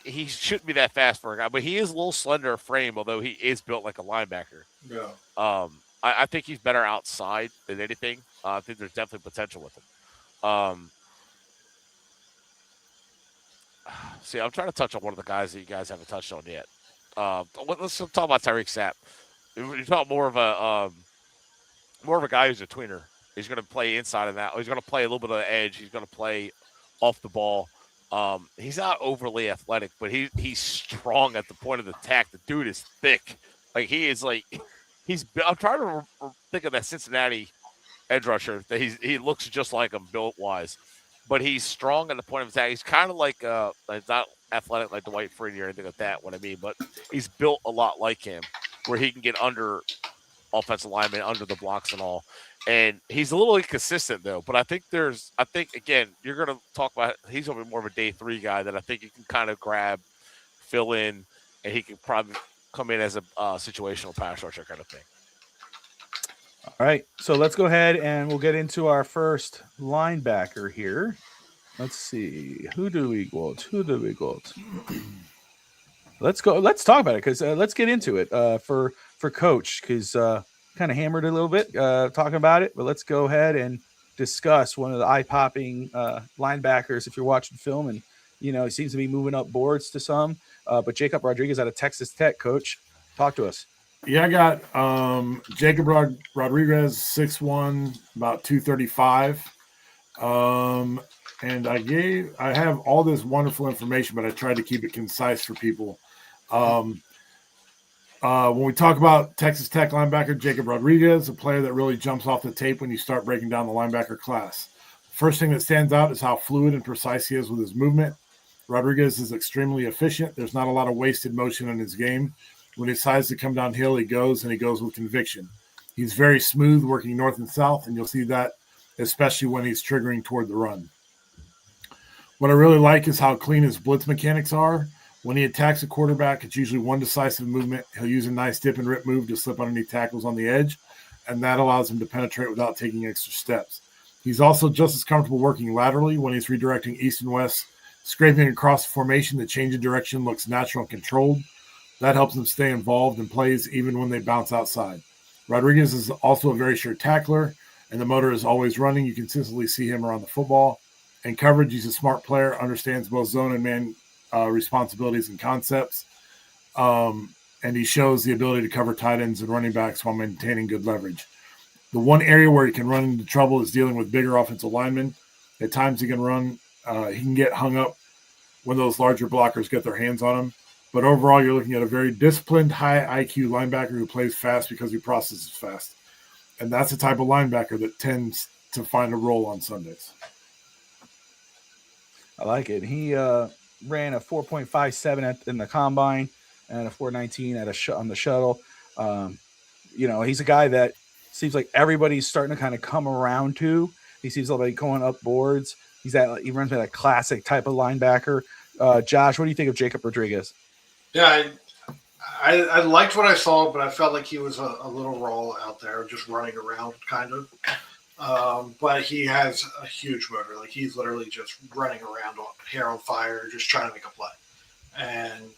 he shouldn't be that fast for a guy, but he is a little slender frame, although he is built like a linebacker. Yeah. I think he's better outside than anything. I think there's definitely potential with him. See, I'm trying to touch on one of the guys that you guys haven't touched on yet. Let's talk about Tyreek Sapp. You're talking more of a guy who's a tweener. He's going to play inside of that. He's going to play a little bit of the edge. He's going to play off the ball. He's not overly athletic, but he's strong at the point of attack. The dude is thick. Like he is like I'm trying to think of that Cincinnati edge rusher that he looks just like him built wise, but he's strong at the point of attack. He's kind of like not athletic like Dwight Freeney or anything like that. What I mean, but he's built a lot like him, where he can get under offensive linemen, under the blocks and all. And he's a little inconsistent though. But I think again, you're gonna talk about he's gonna be more of a day 3 guy that I think you can kind of grab, fill in, and he can probably come in as a situational pass rusher kind of thing. All right, so let's go ahead and we'll get into our first linebacker here. Let's see. Who do we go to? Let's go. Let's talk about it because let's get into it for Coach because kind of hammered a little bit talking about it. But let's go ahead and discuss one of the eye-popping linebackers if you're watching film. And, he seems to be moving up boards to some. But Jacob Rodriguez out of Texas Tech, Coach. Talk to us. Yeah, I got Jacob Rodriguez, 6'1", about 235. And I have all this wonderful information, but I tried to keep it concise for people. When we talk about Texas Tech linebacker Jacob Rodriguez, a player that really jumps off the tape when you start breaking down the linebacker class. First thing that stands out is how fluid and precise he is with his movement. Rodriguez is extremely efficient. There's not a lot of wasted motion in his game. When he decides to come downhill, he goes with conviction. He's very smooth working north and south, and you'll see that especially when he's triggering toward the run. What I really like is how clean his blitz mechanics are. When he attacks a quarterback, it's usually one decisive movement. He'll use a nice dip and rip move to slip underneath tackles on the edge, and that allows him to penetrate without taking extra steps. He's also just as comfortable working laterally when he's redirecting east and west. Scraping across the formation, the change of direction looks natural and controlled. That helps him stay involved in plays even when they bounce outside. Rodriguez is also a very sure tackler, and the motor is always running. You consistently see him around the football. In coverage, he's a smart player, understands both zone and man responsibilities and concepts, and he shows the ability to cover tight ends and running backs while maintaining good leverage. The one area where he can run into trouble is dealing with bigger offensive linemen. At times he can get hung up when those larger blockers get their hands on him. But overall, you're looking at a very disciplined, high IQ linebacker who plays fast because he processes fast. And that's the type of linebacker that tends to find a role on Sundays. I like it. He ran a 4.57 in the combine and a 4.19 on the shuttle. He's a guy that seems like everybody's starting to kind of come around to. He seems like going up boards. He runs with a classic type of linebacker. Josh, what do you think of Jacob Rodriguez? Yeah, I liked what I saw, but I felt like he was a little raw out there, just running around kind of. But he has a huge motor. Like he's literally just running around, hair on fire, just trying to make a play. And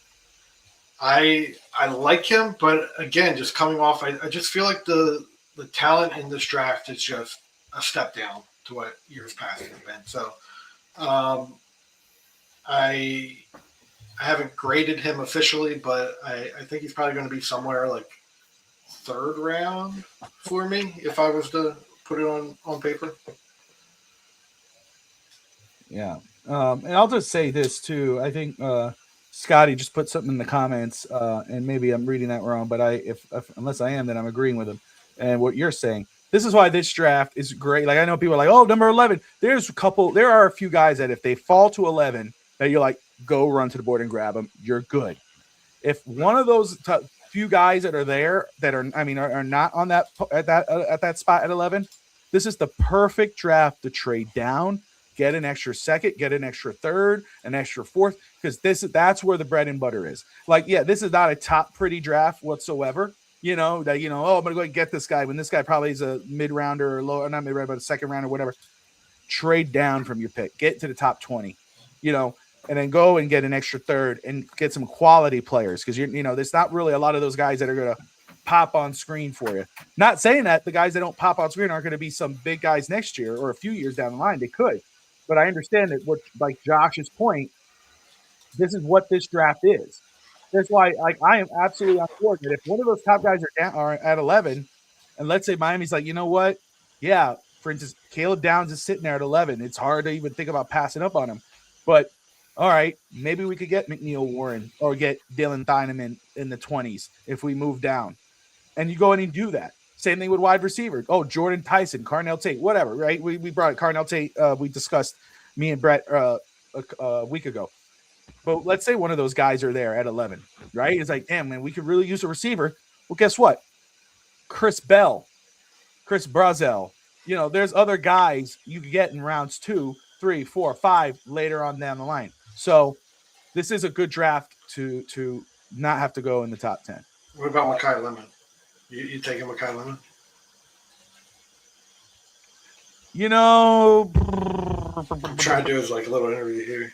I like him, but again, just coming off, I just feel like the talent in this draft is just a step down to what years past have been. So I haven't graded him officially, but I think he's probably going to be somewhere like 3rd round for me if I was to put it on paper. Yeah. And I'll just say this too. I think Scotty just put something in the comments, and maybe I'm reading that wrong, but unless I am, then I'm agreeing with him. And what you're saying, this is why this draft is great. Like I know people are like, oh, number 11. There are a few guys that if they fall to 11, that you're like, go run to the board and grab them. You're good. If one of those few guys that are there that are not on that at that spot at 11, this is the perfect draft to trade down, get an extra second, get an extra third, an extra fourth, because that's where the bread and butter is. Like, yeah, this is not a top pretty draft whatsoever. I'm gonna go and get this guy when this guy probably is a mid-rounder or low, not mid-rounder, but a second round or whatever. Trade down from your pick, get to the top 20, and then go and get an extra third and get some quality players because there's not really a lot of those guys that are gonna pop on screen for you. Not saying that the guys that don't pop on screen aren't going to be some big guys next year or a few years down the line. They could, but I understand that like Josh's point, this is what this draft is. That's why, I am absolutely on board that if one of those top guys are at 11, and let's say Miami's like, you know what? Yeah, for instance, Caleb Downs is sitting there at 11. It's hard to even think about passing up on him. But, all right, maybe we could get McNeil Warren or get Dylan Thieneman in the 20s if we move down. and you go in and do that. Same thing with wide receiver. Oh, Jordan Tyson, Carnell Tate, whatever, right? We brought Carnell Tate. We discussed, me and Brett a week ago. But let's say one of those guys are there at 11, right? It's like, damn, man, we could really use a receiver. Well, guess what? Chris Bell, Chris Brazel. You know, there's other guys you can get in rounds 2, 3, 4, 5 later on down the line. So this is a good draft to not have to go in the top 10. What about Mekhi Lemon? You taking Mekhi Lemon? You know, I'm trying to do is like a little interview here.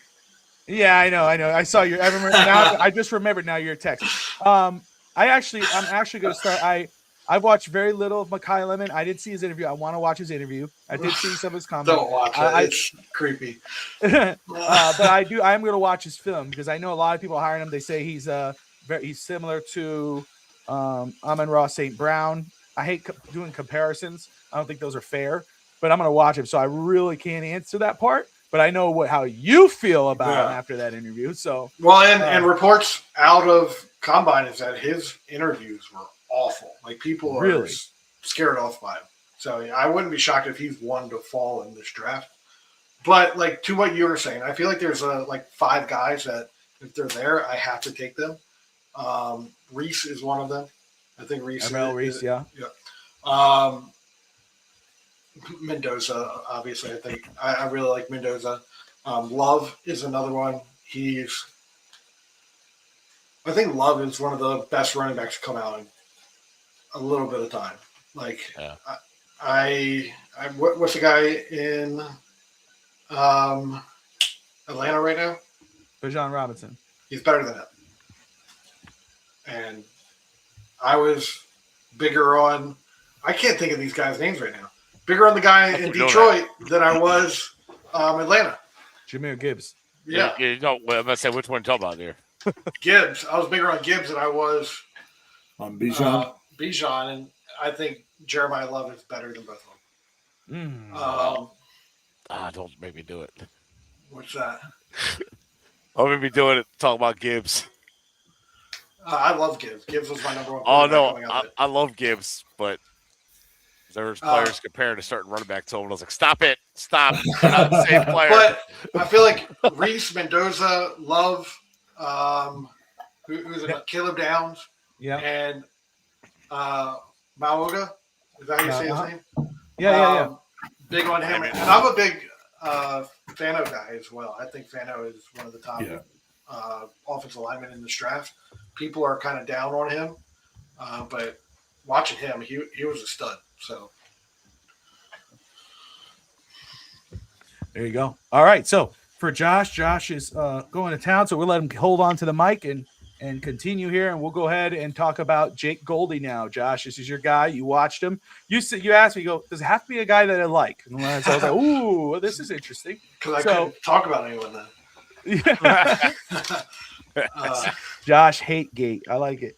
yeah, I know. I saw your. I remember now. I just remembered now your text. I'm actually going to start. I've watched very little of Mekhi Lemon. I did see his interview. I want to watch his interview. I did see some of his comments. Don't watch it. It's creepy. But I do. I am going to watch his film because I know a lot of people hiring him. They say he's similar to Amon-Ra St. Brown. I hate doing comparisons. I don't think those are fair. But I'm going to watch him, so I really can't answer that part. But I know how you feel about him after that interview. So and reports out of Combine is that his interviews were awful. Like people are really scared off by him. So I wouldn't be shocked if he's one to fall in this draft. But like to what you were saying, I feel like there's like 5 guys that if they're there, I have to take them. Reese is one of them. I think Reese. Reese, yeah. Mendoza, obviously. I think I really like Mendoza. Love is another one. I think Love is one of the best running backs to come out in a little bit of time. Like, what's the guy in Atlanta right now? Bijan Robinson. He's better than him. And I was bigger on. I can't think of these guys' names right now. Bigger on the guy in Detroit than I was Atlanta. Jahmyr Gibbs. Yeah. No, I'm going to say which one you talking about here. Gibbs. I was bigger on Gibbs than I was on Bijan. Bijan, and I think Jeremiah Love is better than both of them. Don't make me do it. What's that? Don't make me do it. Talk about Gibbs. I love Gibbs. Gibbs was my number one. Oh, no. I love Gibbs, but there's players comparing to certain running back to him. And I was like, stop it. Stop. They're not the same player. But I feel like Reese, Mendoza, Love, who's it? Caleb Downs, and Maoga. Is that how you say his name? Yeah. Big on him. And I'm a big Fano guy as well. I think Fano is one of the top offensive linemen in this draft. People are kind of down on him, but watching him, he was a stud. So there you go. All right. So for Josh is going to town, so we'll let him hold on to the mic and continue here, and we'll go ahead and talk about Jake Golday now. Josh, this is your guy. You watched him. You asked me, does it have to be a guy that I like? And so I was like, ooh, this is interesting. Because I couldn't talk about anyone then. Yeah. Josh hate gate. I like it.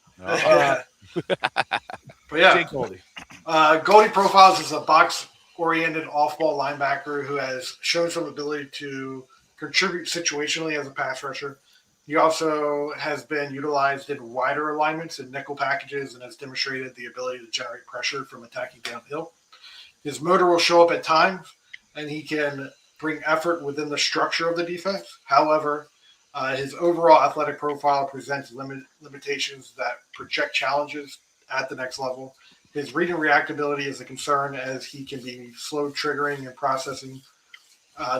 But yeah, Jake Golday. Golday profiles as a box-oriented off-ball linebacker who has shown some ability to contribute situationally as a pass rusher. He also has been utilized in wider alignments and nickel packages and has demonstrated the ability to generate pressure from attacking downhill. His motor will show up at times, and he can bring effort within the structure of the defense. However, his overall athletic profile presents limitations that project challenges at the next level. His read and reactability is a concern as he can be slow triggering and processing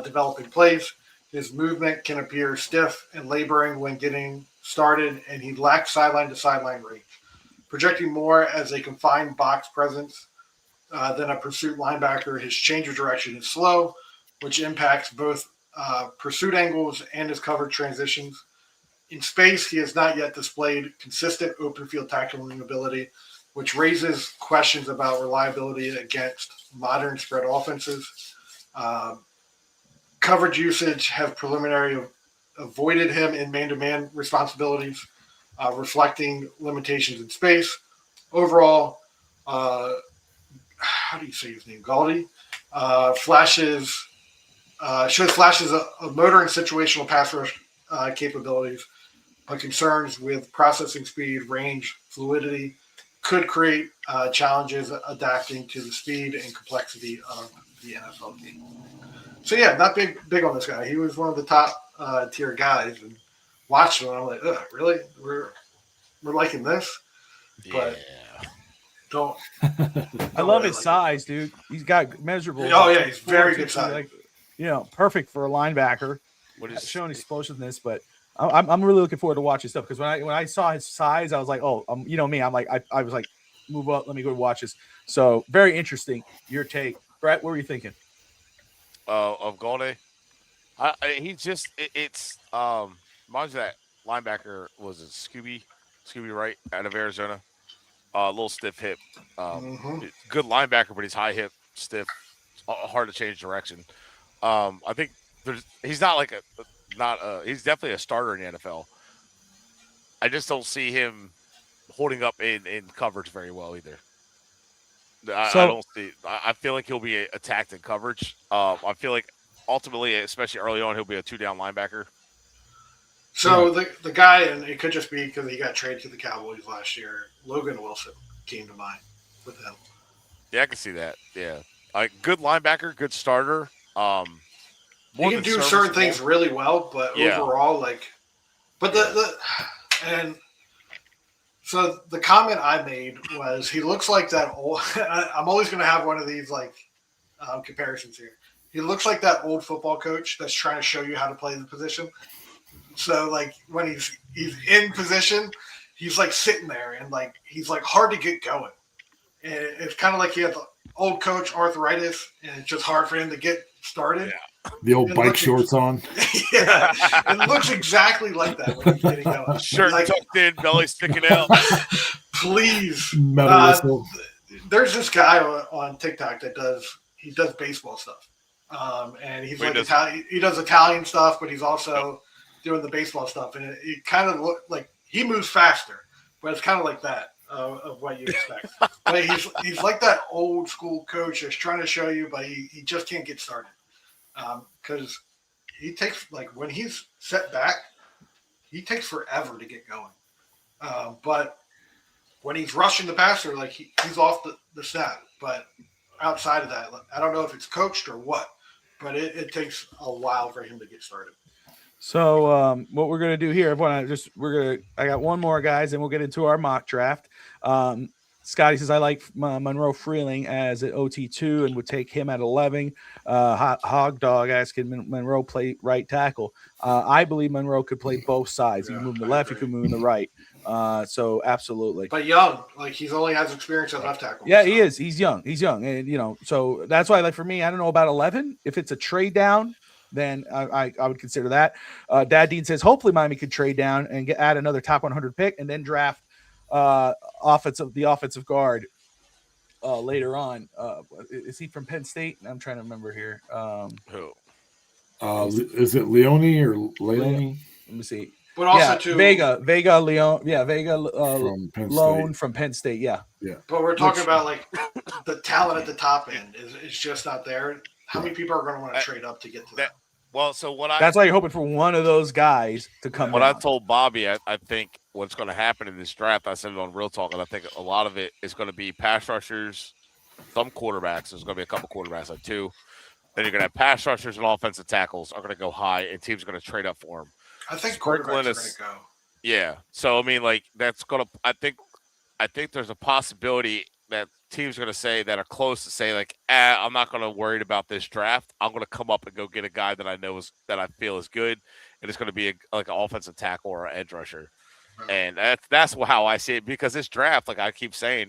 developing plays. His movement can appear stiff and laboring when getting started, and he lacks sideline-to-sideline range. Projecting more as a confined box presence than a pursuit linebacker, his change of direction is slow, which impacts both pursuit angles and his covered transitions. In space, he has not yet displayed consistent open field tackling ability, which raises questions about reliability against modern spread offenses. Coverage usage has preliminarily avoided him in man-to-man responsibilities, reflecting limitations in space. Overall, how do you say his name? Golday shows flashes of motor and situational pass rush capabilities, but concerns with processing speed, range, fluidity, could create challenges adapting to the speed and complexity of the NFL game. So yeah, not big on this guy. He was one of the top tier guys, and watched him. And I'm like, ugh, really? We're liking this, but don't. I love his size, dude. He's got measurable. Oh yeah, he's very good size. Like, perfect for a linebacker. What is Showing explosiveness, but I'm really looking forward to watching stuff because when I saw his size, I was like, oh, you know me, I'm like, I was like, move up, let me go watch this. So very interesting. Your take, Brett. What were you thinking? Of Golday? It's mind you that linebacker was a Scooby Wright out of Arizona. A little stiff hip. Good linebacker, but he's high hip, stiff, hard to change direction. I think he's not like he's definitely a starter in the NFL. I just don't see him holding up in coverage very well either. I don't see. I feel like he'll be attacked in coverage. I feel like ultimately, especially early on, he'll be a 2-down linebacker. So the guy, and it could just be because he got traded to the Cowboys last year. Logan Wilson came to mind with him. Yeah, I can see that. Yeah, good linebacker, good starter. He can do certain things really well, but overall, So the comment I made was he looks like that old. I'm always going to have one of these comparisons here. He looks like that old football coach that's trying to show you how to play the position. So when he's in position, he's sitting there and he's hard to get going. And it's kind of like he has old coach arthritis, and it's just hard for him to get started. Yeah. The old bike shorts on. Yeah, it looks exactly like that when he's getting going. Shirt tucked in, belly sticking out. Please. Metal There's this guy on TikTok that does baseball stuff. And he's Italian. He does Italian stuff, but he's also doing the baseball stuff. And it kind of looks like he moves faster, but it's kind of like that of what you expect. But he's like that old school coach that's trying to show you, but he just can't get started. Because he takes when he's set back, he takes forever to get going. But when he's rushing the passer, he's off the snap. But outside of that, I don't know if it's coached or what, but it takes a while for him to get started. So what we're gonna do here, everyone, I got one more, guys, and we'll get into our mock draft. Scotty says I like Monroe Freeling as an OT2 and would take him at 11. Hog Dog asking Monroe play right tackle. I believe Monroe could play both sides. He can move to the left, he can move to the right. So absolutely. But young, he only has experience at left tackle. Yeah, so. He is. He's young, and so that's why, for me, I don't know about 11. If it's a trade down, then I would consider that. Dad Dean says hopefully Miami could trade down and add another top 100 pick and then draft the offensive guard later on. Is he from Penn State? I'm trying to remember here. Who? Is it Leone or Leone? Let me see. But also Vega Leone. Yeah, Vega from Penn loan State. From Penn State. Yeah. But we're talking about the talent at the top end is just not there. How many people are going to want to trade up to get to that? Well, so that's why you're hoping for one of those guys to come. What down. I told Bobby, I think what's going to happen in this draft, I said it on Real Talk, and I think a lot of it is going to be pass rushers, some quarterbacks. There's going to be a couple quarterbacks, like 2. Then you're going to have pass rushers and offensive tackles are going to go high, and teams are going to trade up for them. I think quarterbacks are going to go. Yeah. So, I mean, that's going to – I think there's a possibility that teams are going to say that are close to say, I'm not going to worry about this draft. I'm going to come up and go get a guy that I know that I feel is good, and it's going to be an offensive tackle or an edge rusher. And that's how I see it, because this draft, I keep saying,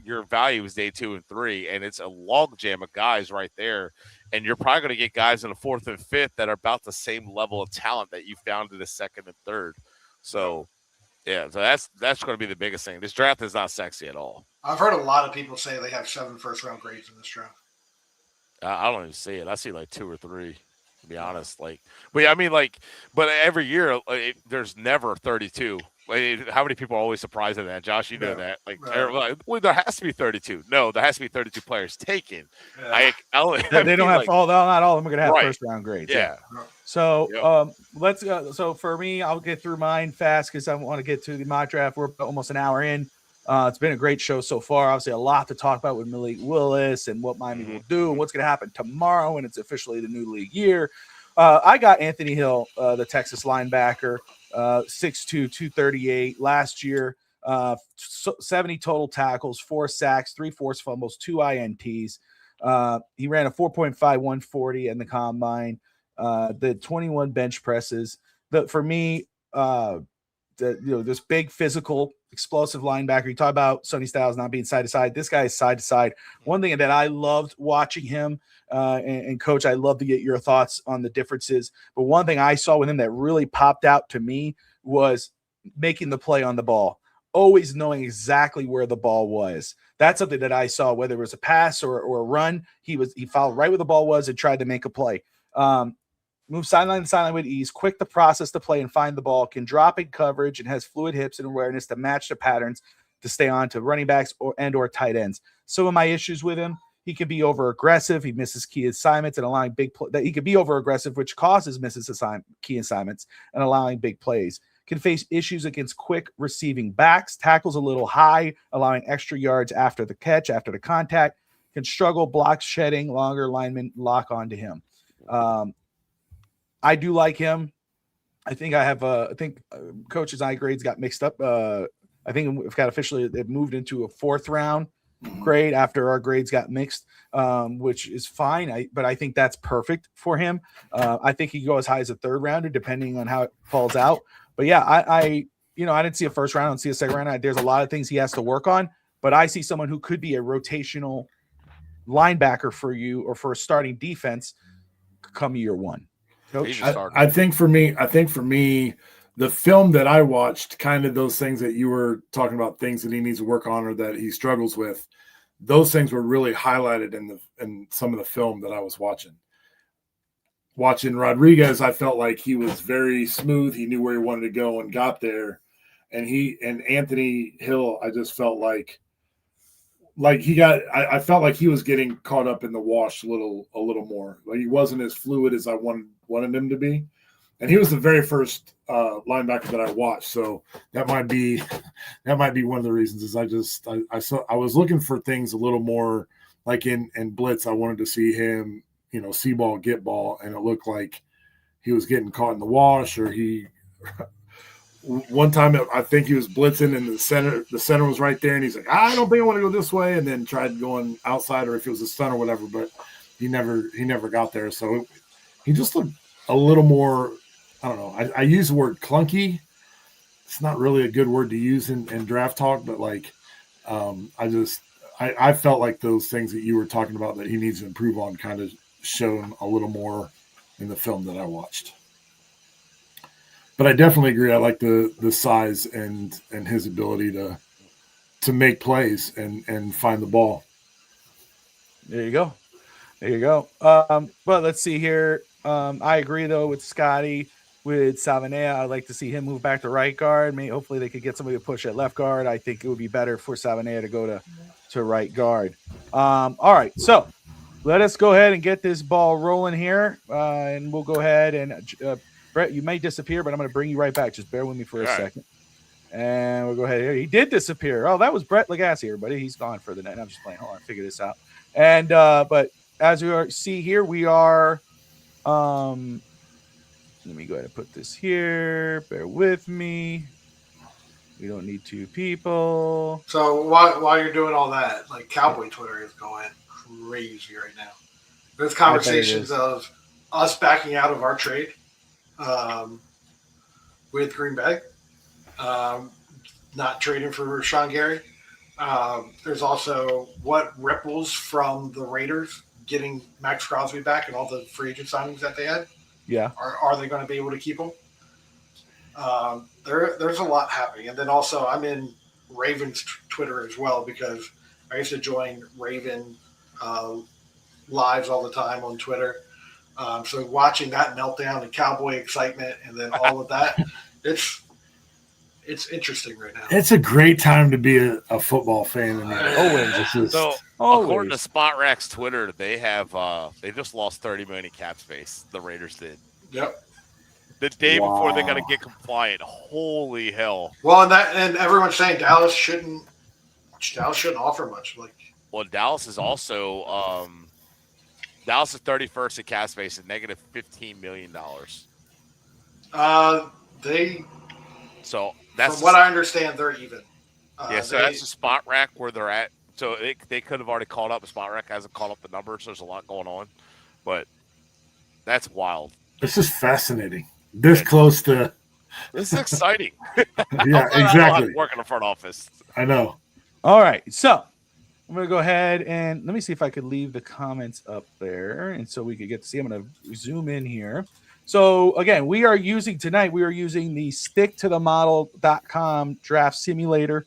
your value is day 2 and 3, and it's a log jam of guys right there. And you're probably going to get guys in the 4th and 5th that are about the same level of talent that you found in the 2nd and 3rd. So, yeah, so that's going to be the biggest thing. This draft is not sexy at all. I've heard a lot of people say they have 7 first-round grades in this draft. I don't even see it. I see 2 or 3, to be honest. But I mean, but every year there's never 32. How many people are always surprised at that? Josh, you know that. Well, there has to be 32. No, there has to be 32 players taken. Yeah. They don't have not all of them are going to have first-round grades. Yeah. So let's go. So for me, I'll get through mine fast because I want to get to the mock draft. We're almost an hour in. It's been a great show so far. Obviously, a lot to talk about with Malik Willis and what Miami will do and what's going to happen tomorrow when it's officially the new league year. I got Anthony Hill, the Texas linebacker, 6'2", 238 last year. 70 total tackles, 4 sacks, 3 forced fumbles, 2 INTs. He ran a 4.51 40 in the combine. The 21 bench presses. For me, this big physical explosive linebacker. You talk about Sonny Styles not being side to side. This guy is side to side. One thing that I loved watching him, and Coach, I love to get your thoughts on the differences. But one thing I saw with him that really popped out to me was making the play on the ball, always knowing exactly where the ball was. That's something that I saw, whether it was a pass or a run. He followed right where the ball was and tried to make a play. Move sideline to sideline with ease, quick to process the play and find the ball, can drop in coverage and has fluid hips and awareness to match the patterns to stay on to running backs or tight ends. Some of my issues with him, he can be over aggressive. He misses key assignments and allowing big that he could be over aggressive, which causes key assignments and allowing big plays. Can face issues against quick receiving backs, tackles a little high, allowing extra yards after the catch, after the contact, can struggle blocks shedding, longer linemen lock onto him. I do like him. I think Coach's eye grades got mixed up. I think we've got officially it moved into a 4th round grade after our grades got mixed, which is fine. But I think that's perfect for him. I think he can go as high as a 3rd rounder depending on how it falls out. But yeah, I didn't see a 1st round. I don't see a 2nd round. There's a lot of things he has to work on. But I see someone who could be a rotational linebacker for you or for a starting defense come year 1. Coach? I think for me, the film that I watched, kind of those things that you were talking about, things that he needs to work on or that he struggles with, those things were really highlighted in some of the film that I was watching. Watching Rodriguez, I felt like he was very smooth. He knew where he wanted to go and got there. And Anthony Hill, I just felt like I felt like he was getting caught up in the wash a little more. Like he wasn't as fluid as I wanted him to be. And he was the very first linebacker that I watched. So that might be one of the reasons is I was looking for things a little more like in blitz. I wanted to see him, see ball, get ball. And it looked like he was getting caught in the wash or one time I think he was blitzing and the center was right there and he's like, I don't think I want to go this way, and then tried going outside or if it was a stunt or whatever, but he never got there. So he just looked a little more, I don't know. I use the word clunky. It's not really a good word to use in draft talk, but like I felt like those things that you were talking about that he needs to improve on kind of shown a little more in the film that I watched. But I definitely agree. I like the size and his ability to make plays and find the ball. There you go. But let's see here. I agree though with Scotty, with Savanea. I'd like to see him move back to right guard. Hopefully they could get somebody to push at left guard. I think it would be better for Savanea to go to right guard. All right, so let us go ahead and get this ball rolling here, and we'll go ahead and. Brett, you may disappear, but I'm going to bring you right back. Just bear with me for a second. And we'll go ahead here. He did disappear. Oh, that was Brett Legassi, everybody. He's gone for the night. I'm just playing. Hold on, figure this out. And but as we see here, we are let me go ahead and put this here. Bear with me. We don't need 2 people. So while you're doing all that, like Cowboy Twitter is going crazy right now. There's conversations of us backing out of our trade. With Green Bay, not trading for Rashawn Gary. There's also what ripples from the Raiders getting Max Crosby back and all the free agent signings that they had. Yeah. Are they going to be able to keep him? There's a lot happening. And then also I'm in Ravens Twitter as well because I used to join Raven lives all the time on Twitter. So watching that meltdown and Cowboy excitement and then all of that, it's interesting right now. It's a great time to be a football fan. Always. According to Spot Rack's Twitter, they have they just lost $30 million in cap space. The Raiders did. Yep. The day before they're gonna get compliant. Holy hell! Well, and everyone's saying Dallas shouldn't Dallas shouldn't offer much. Well, Dallas is also Dallas is 31st in cap space at negative $15 million. They, So that's from what I understand, they're even. so that's the spot rack where they're at. So they could have already called up. Spot rack hasn't called up the numbers. So there's a lot going on, but that's wild. This is fascinating. This close to. This is exciting. Yeah, exactly. Work in the front office. I know. All right, so I'm going to go ahead and let me see if I could leave the comments up there, and so we could get to see. I'm going to zoom in here. So again, we are using the sticktothemodel.com draft simulator.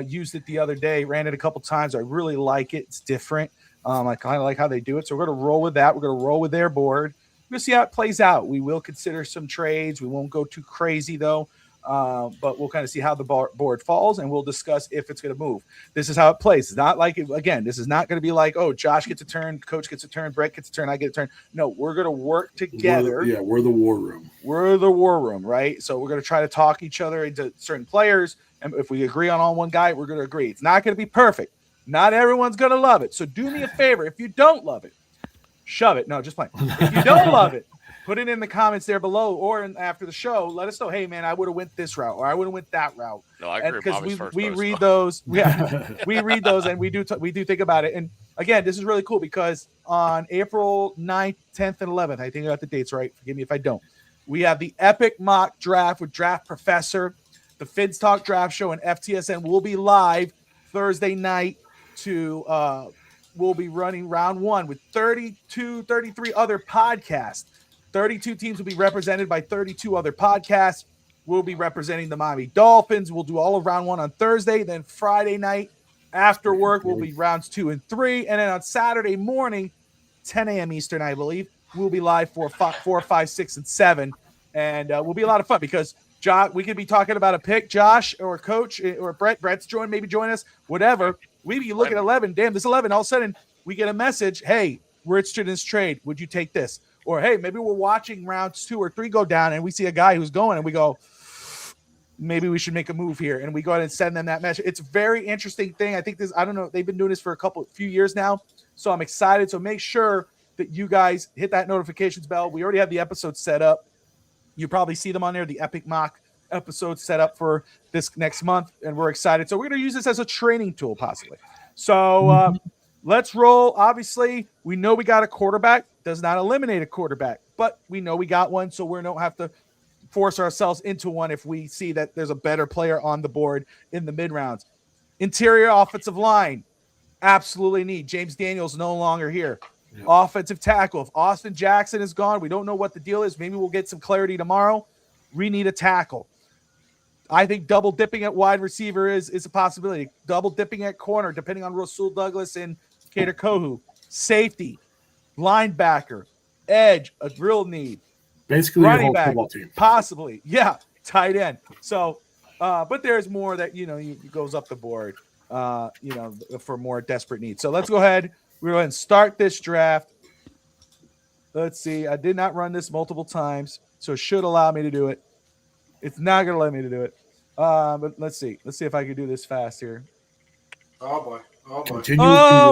Used it the other day, ran it a couple times. I really like it. It's different. I kind of like how they do it. So we're going to roll with that. We're going to roll with their board. We're going to see how it plays out. We will consider some trades. We won't go too crazy though. But we'll kind of see how the board falls, and we'll discuss if it's going to move. This is how it plays. It's not like, again, this is not going to be like, oh, Josh gets a turn, Coach gets a turn, Brett gets a turn, I get a turn. No, we're going to work together. We're the war room. We're the war room, right? So we're going to try to talk each other into certain players, and if we agree on one guy, we're going to agree. It's not going to be perfect. Not everyone's going to love it. So do me a favor. If you don't love it, shove it. No, just playing. If you don't love it, put it in the comments there below or after the show. Let us know, hey, man, I would have went this route or I would have went that route. No, I agree. Because we read those. Yeah, we read those and we do think about it. And, again, this is really cool because on April 9th, 10th, and 11th, I think I got the dates right. Forgive me if I don't. We have the epic mock draft with Draft Professor. The Fids Talk Draft Show and FTSN will be live Thursday night we'll be running round one with 33 other podcasts. 32 teams will be represented by 32 other podcasts. We'll be representing the Miami Dolphins. We'll do all of round one on Thursday. Then Friday night after work will be rounds 2 and 3. And then on Saturday morning, 10 a.m. Eastern, I believe, we'll be live for 4, 5, 6, and 7. And will be a lot of fun because we could be talking about a pick, Josh or Coach or Brett. Brett's maybe join us, whatever. We be looking at 11. Damn, this 11. All of a sudden, we get a message. Hey, we're interested in this trade. Would you take this? Or, hey, maybe we're watching rounds 2 or 3 go down, and we see a guy who's going, and we go, maybe we should make a move here. And we go ahead and send them that message. It's a very interesting thing. I think this, I don't know, they've been doing this for a few years now. So I'm excited. So make sure that you guys hit that notifications bell. We already have the episodes set up. You probably see them on there, the Epic Mock episodes set up for this next month, and we're excited. So we're going to use this as a training tool, possibly. So let's roll. Obviously, we know we got a quarterback. Does not eliminate a quarterback, but we know we got one, so we don't have to force ourselves into one if we see that there's a better player on the board in the mid-rounds. Interior offensive line, absolutely need. James Daniels no longer here. Yep. Offensive tackle. If Austin Jackson is gone, we don't know what the deal is. Maybe we'll get some clarity tomorrow. We need a tackle. I think double dipping at wide receiver is a possibility. Double dipping at corner, depending on Rasul Douglas and Kader Kohu. Safety, linebacker, edge, a real need. Basically, running your whole back, football team. Possibly. Yeah, tight end. So, but there's more that, goes up the board, for more desperate needs. So let's go ahead. We're going to start this draft. Let's see. I did not run this multiple times, so it should allow me to do it. It's not going to let me to do it. But let's see. Let's see if I can do this fast here. Oh, boy.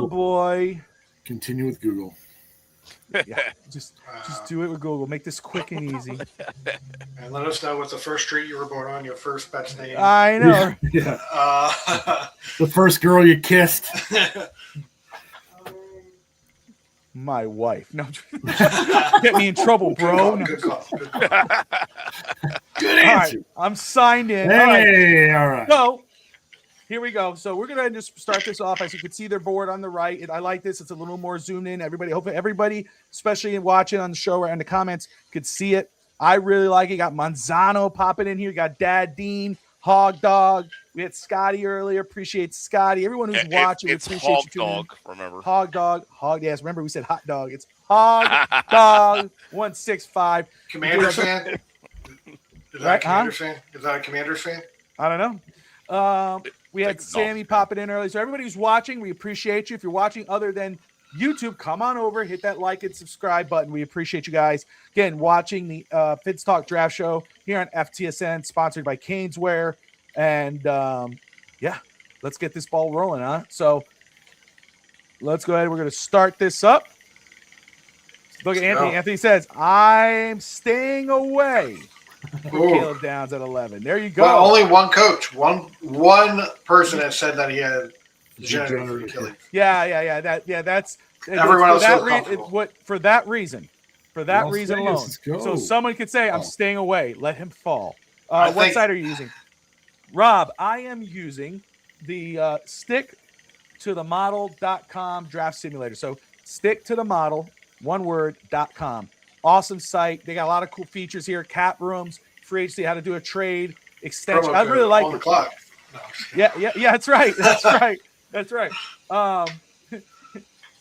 Boy. Continue with Google. Yeah, just do it with Google. Make this quick and easy. And let us know what's the first street you were born on, your first pet's name. I know. Yeah. The first girl you kissed. My wife. No, get me in trouble, bro. Good call. Good answer. Right, I'm signed in. Hey, all right. So here we go. So we're gonna just start this off. As you can see, their board on the right. I like this. It's a little more zoomed in. Hopefully everybody, especially watching on the show or in the comments, could see it. I really like it. Got Manzano popping in here. Got Dad Dean, Hog Dog. We had Scotty earlier. Appreciate Scotty. Everyone who's watching, it's appreciate Hog you. Dog. Remember, Hog Dog. Yes, remember we said hot dog. It's Hog Dog 165. Commanders fan. Is that Right, a Commanders fan? Is that a Commanders fan? I don't know. We had Sammy popping in early. So everybody who's watching, we appreciate you. If you're watching other than YouTube, come on over, hit that like and subscribe button. We appreciate you guys. Again, watching the Fids Talk Draft Show here on FTSN, sponsored by Caneswear. And, let's get this ball rolling, huh? So let's go ahead. We're going to start this up. Look at Anthony. Anthony says, I'm staying away from Caleb Downs at 11. There you go. But only one coach. One person has said that he had degenerative Achilles. Yeah. That's everyone else for that reason. For that reason alone. So someone could say, I'm staying away. Let him fall. What side are you using? Rob, I am using the sticktothemodel.com draft simulator. So stick to the model, one word.com. Awesome site. They got a lot of cool features here. Cap rooms, free agency, how to do a trade, extension. I really like it. Clock. No, yeah, that's right. That's right.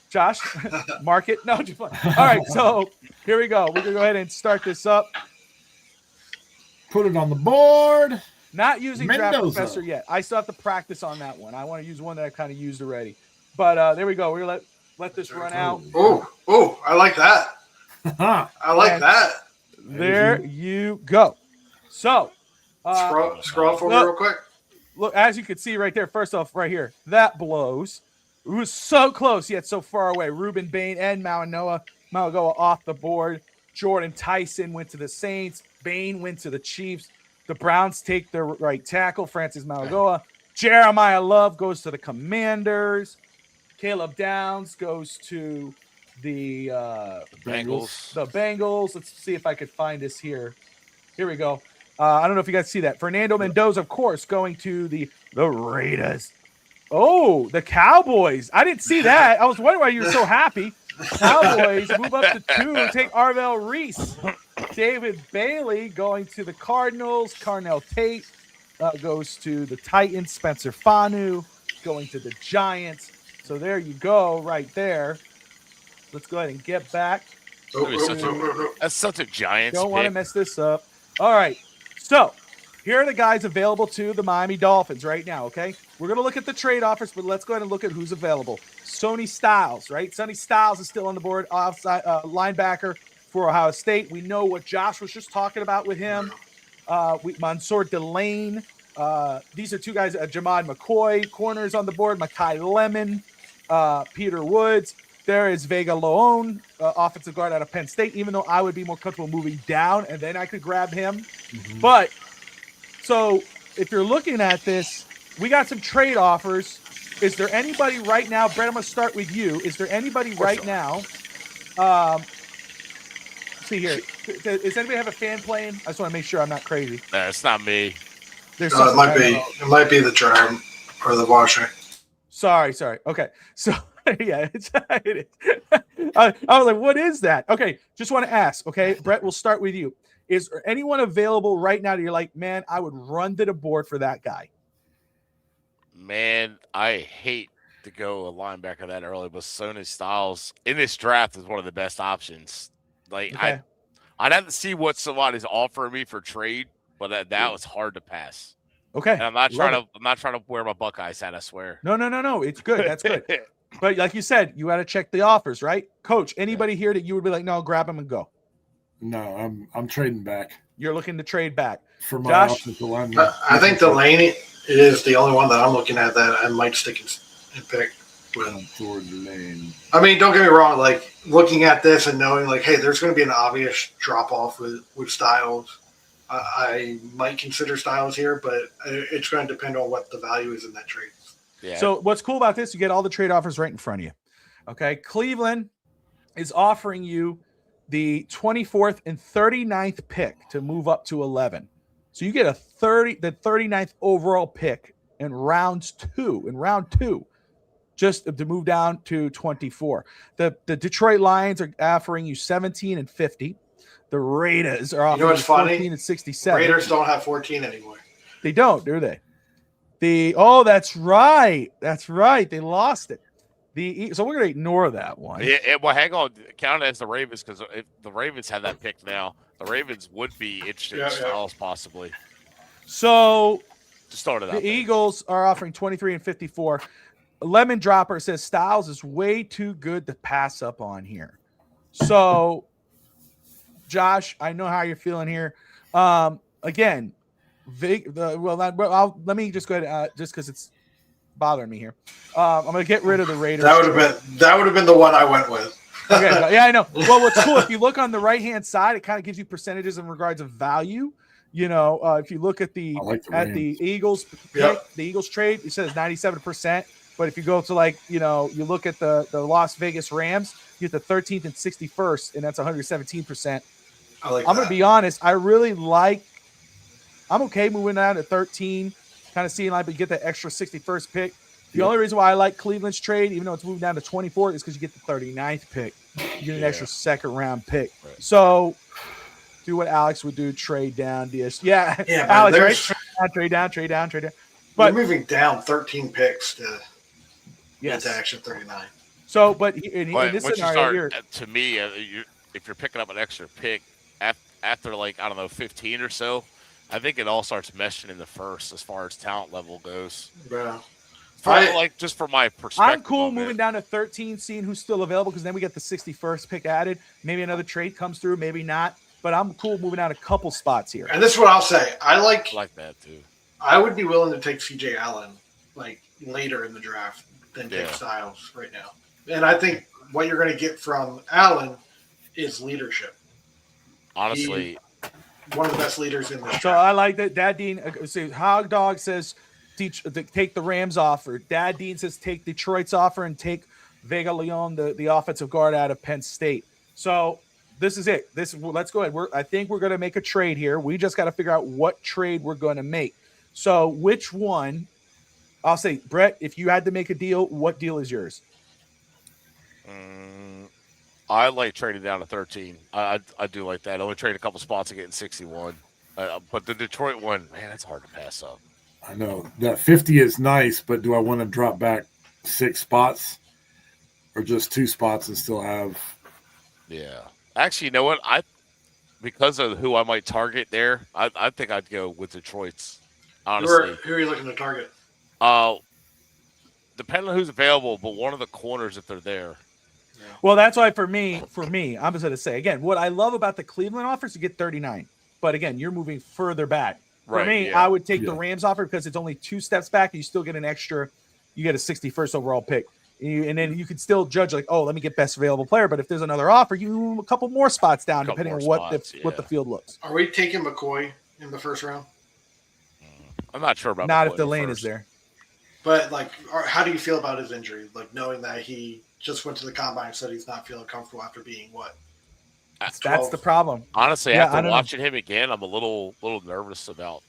Josh, mark it. No, just fine. All right, so here we go. We're gonna go ahead and start this up. Put it on the board. Not using Draft Professor yet. I still have to practice on that one. I want to use one that I kind of used already. But there we go. We're gonna let this run out. Oh, I like that. I like that. There you go. So scroll for me real quick. Look, as you can see right there, first off, right here, that blows. It was so close, yet so far away. Ruben Bain and Mauanoa off the board. Jordan Tyson went to the Saints. Bain went to the Chiefs. The Browns take their right tackle, Francis Mauanoa. Jeremiah Love goes to the Commanders. Caleb Downs goes to the Bengals. The Bengals. Let's see if I could find this here. Here we go. I don't know if you guys see that. Fernando Mendoza, of course, going to the Raiders. Oh, the Cowboys. I didn't see that. I was wondering why you were so happy. Cowboys move up to 2 and take Arvell Reese. David Bailey going to the Cardinals. Carnell Tate goes to the Titans. Spencer Fanu going to the Giants. So there you go right there. Let's go ahead and get back. That's such a Giants Don't want to mess this up. All right. So here are the guys available to the Miami Dolphins right now, okay? We're going to look at the trade offers, but let's go ahead and look at who's available. Sonny Styles, right? Sonny Styles is still on the board, outside linebacker for Ohio State. We know what Josh was just talking about with him. Mansour Delane. These are two guys, Jamad McCoy, corners on the board, Makai Lemon, Peter Woods. There is Vega Loan, offensive guard out of Penn State, even though I would be more comfortable moving down, and then I could grab him. Mm-hmm. But, so, if you're looking at this, we got some trade offers. Is there anybody right now, Brett, I'm going to start with you. Is there anybody right now, see here, does anybody have a fan playing? I just want to make sure I'm not crazy. It's not me. It might be the drum or the washer. Sorry. Okay, so... yeah, it is. I was like, what is that? Okay, just want to ask. Okay, Brett, we'll start with you. Is there anyone available right now that you're like, man, I would run to the board for that guy? Man, I hate to go a linebacker that early, but Sonny Styles in this draft is one of the best options. Like, okay. I'd have to see what somebody's offering me for trade, but that was hard to pass. Okay, and I'm not trying to wear my Buckeyes hat. I swear. No. It's good. That's good. But like you said, you got to check the offers, right? Coach, anybody here that you would be like, no, grab him and go? No, I'm trading back. You're looking to trade back. For my offensive lineman. I think Delaney is the only one that I'm looking at that I might stick and pick with. I mean, don't get me wrong. Like, looking at this and knowing, like, hey, there's going to be an obvious drop-off with Styles. I might consider Styles here, but it's going to depend on what the value is in that trade. Yeah. So what's cool about this, you get all the trade offers right in front of you. Okay. Cleveland is offering you the 24th and 39th pick to move up to 11. So you get the 39th overall pick in round two, just to move down to 24. The Detroit Lions are offering you 17 and 50. The Raiders are offering you 14 and 67. Raiders don't have 14 anymore. They don't, do they? That's right. They lost it. So we're going to ignore that one. Yeah, well, hang on. Count it as the Ravens, because if the Ravens have that pick now, the Ravens would be interested in Styles possibly. So to start it out, the Eagles are offering 23 and 54. Lemon Dropper says Styles is way too good to pass up on here. So, Josh, I know how you're feeling here. Again, let me just go ahead, just because it's bothering me here. I'm going to get rid of the Raiders. That would have been the one I went with. Okay, yeah, I know. Well, what's cool, if you look on the right-hand side, it kind of gives you percentages in regards of value. You know, if you look at the Eagles pick, the Eagles trade, it says 97%. But if you go to you look at the Las Vegas Rams, you get the 13th and 61st, and that's 117%. I like I'm going to be honest. I'm okay moving down to 13, kind of seeing but you get that extra 61st pick. The only reason why I like Cleveland's trade, even though it's moved down to 24, is because you get the 39th pick. You get an extra second-round pick. Right. So do what Alex would do, trade down. Yeah, Alex, right? Trade down. But you're moving down 13 picks to get to extra 39. So, but in this scenario here, to me, if you're picking up an extra pick after 15 or so, I think it all starts meshing in the first as far as talent level goes. Yeah. Just from my perspective. I'm cool moving down to 13, seeing who's still available, because then we get the 61st pick added. Maybe another trade comes through, maybe not. But I'm cool moving down a couple spots here. And this is what I'll say. I like that too. I would be willing to take CJ Allen later in the draft than take Styles right now. And I think what you're going to get from Allen is leadership. Honestly, one of the best leaders in this draft. So I like that. Dad Dean, Hog Dog says take the Rams offer. Dad Dean says take Detroit's offer and take Vega Leon, the offensive guard out of Penn State. So this is it. Let's go ahead. I think we're going to make a trade here. We just got to figure out what trade we're going to make. So which one? I'll say, Brett, if you had to make a deal, what deal is yours? I like trading down to 13. I do like that. I only trade a couple spots and getting 61. But the Detroit one, man, it's hard to pass up. I know that 50 is nice, but do I want to drop back 6 spots or just 2 spots and still have? Yeah. Actually, you know what? Because of who I might target there, I think I'd go with Detroit's. Honestly, who are you looking to target? Depending on who's available, but one of the corners if they're there. Yeah. Well, that's why for me, I'm just going to say again, what I love about the Cleveland offer is you get 39. But again, you're moving further back. For me, I would take the Rams offer because it's only 2 steps back. And you still get an extra. You get a 61st overall pick, and then you could still judge let me get best available player. But if there's another offer, you move a couple more spots down depending on what the field looks. Are we taking McCoy in the first round? I'm not sure about not McCoy if the lane is there. But how do you feel about his injury? Knowing that he just went to the combine and said he's not feeling comfortable after being what? That's the problem. Honestly, after watching him again, I'm a little nervous about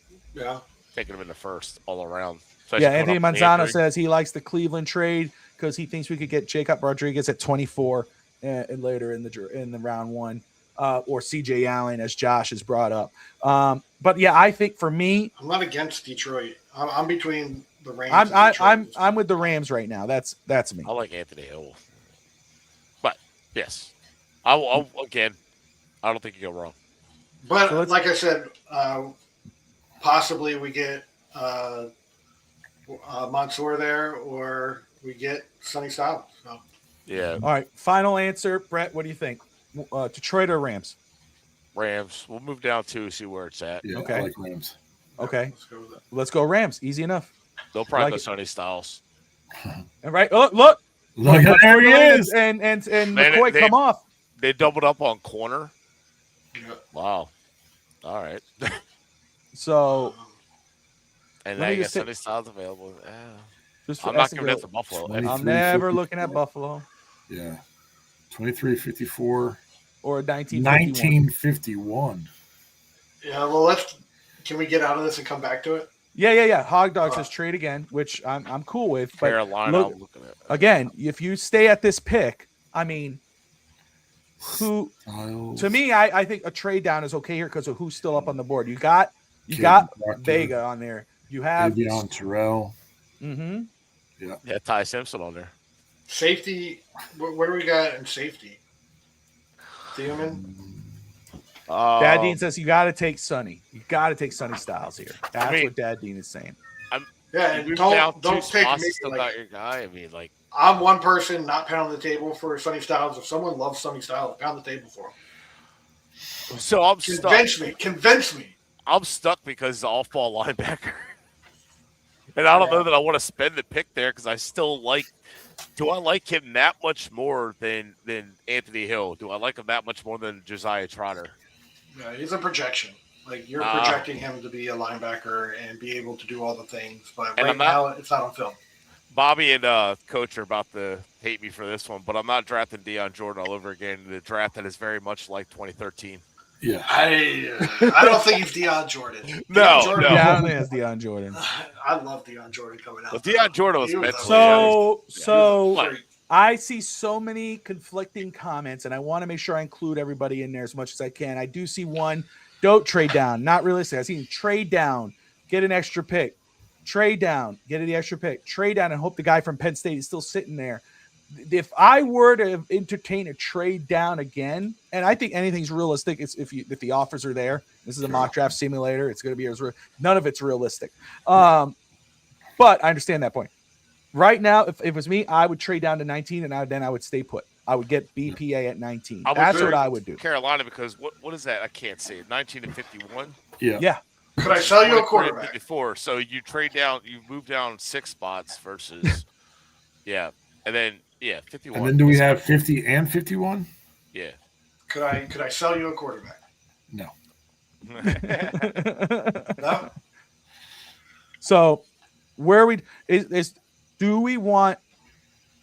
taking him in the first all around. Anthony Manzano says he likes the Cleveland trade because he thinks we could get Jacob Rodriguez at 24 and later in the round 1, or CJ Allen, as Josh has brought up. But I think for me, I'm not against Detroit. I'm between the Rams. I'm with the Rams right now. That's me. I like Anthony Hill, but yes. Again, I don't think you go wrong. But like I said, possibly we get Mansour there, or we get Sonny Styles. So. Yeah. All right. Final answer, Brett. What do you think? Detroit or Rams? Rams. We'll move down to see where it's at. Yeah, okay. I like Rams. Okay. Let's go Rams. Easy enough. They'll probably go Sonny Styles. All right. Oh, look. Look, there he is. And McCoy come off. They doubled up on corner. Yeah. Wow. All right. So. And now you got Sonny Styles available. I'm not giving it to Buffalo. I'm never looking at Buffalo. Yeah. 23-54. Or 1951. Yeah, well, can we get out of this and come back to it? Yeah. Hog Dog says trade again, which I'm cool with. But Carolina, I'm looking at. Again, if you stay at this pick, I mean, to me, I think a trade down is okay here because of who's still up on the board. You got Vega on there. You have Davion Terrell. Mm-hmm. Yeah, Ty Simpson on there. Safety. What do we got in safety? Thielman. Dad Dean says you got to take Sonny. You got to take Sonny Styles here. That's what Dad Dean is saying. And don't take me. Still got your guy. I mean, I'm one person not pounding the table for Sonny Styles. If someone loves Sonny Styles, pound the table for him. So I'm Convince me. I'm stuck because it's all fall linebacker. And I don't know that I want to spend the pick there because I still like. Do I like him that much more than Anthony Hill? Do I like him that much more than Josiah Trotter? Yeah, he's a projection. Like you're projecting him to be a linebacker and be able to do all the things, but right now it's not on film. Bobby and Coach are about to hate me for this one, but I'm not drafting Deion Jordan all over again in a draft that is very much like 2013. Yeah, I don't think he's Deion Jordan. No. Yeah, I don't think it's Deion Jordan. I love Deion Jordan coming out. Well, Deion Jordan was mentally. So I see so many conflicting comments, and I want to make sure I include everybody in there as much as I can. I do see one, don't trade down. Not realistic. I see trade down, get an extra pick. Trade down, get the extra pick. Trade down and hope the guy from Penn State is still sitting there. If I were to entertain a trade down again, and I think anything's realistic, it's if the offers are there. This is a mock draft simulator. It's going to be none of it's realistic. But I understand that point. Right now, if it was me, I would trade down to 19, and then I would stay put. I would get BPA at 19. That's what I would do. Carolina, because what is that? I can't see it. 19 and 51. Yeah. Could I sell you a quarterback? 54. So you trade down, you move down 6 spots versus, and then 51. And then do we have 50 and 51? Yeah. Could I sell you a quarterback? No. No. So where do we want,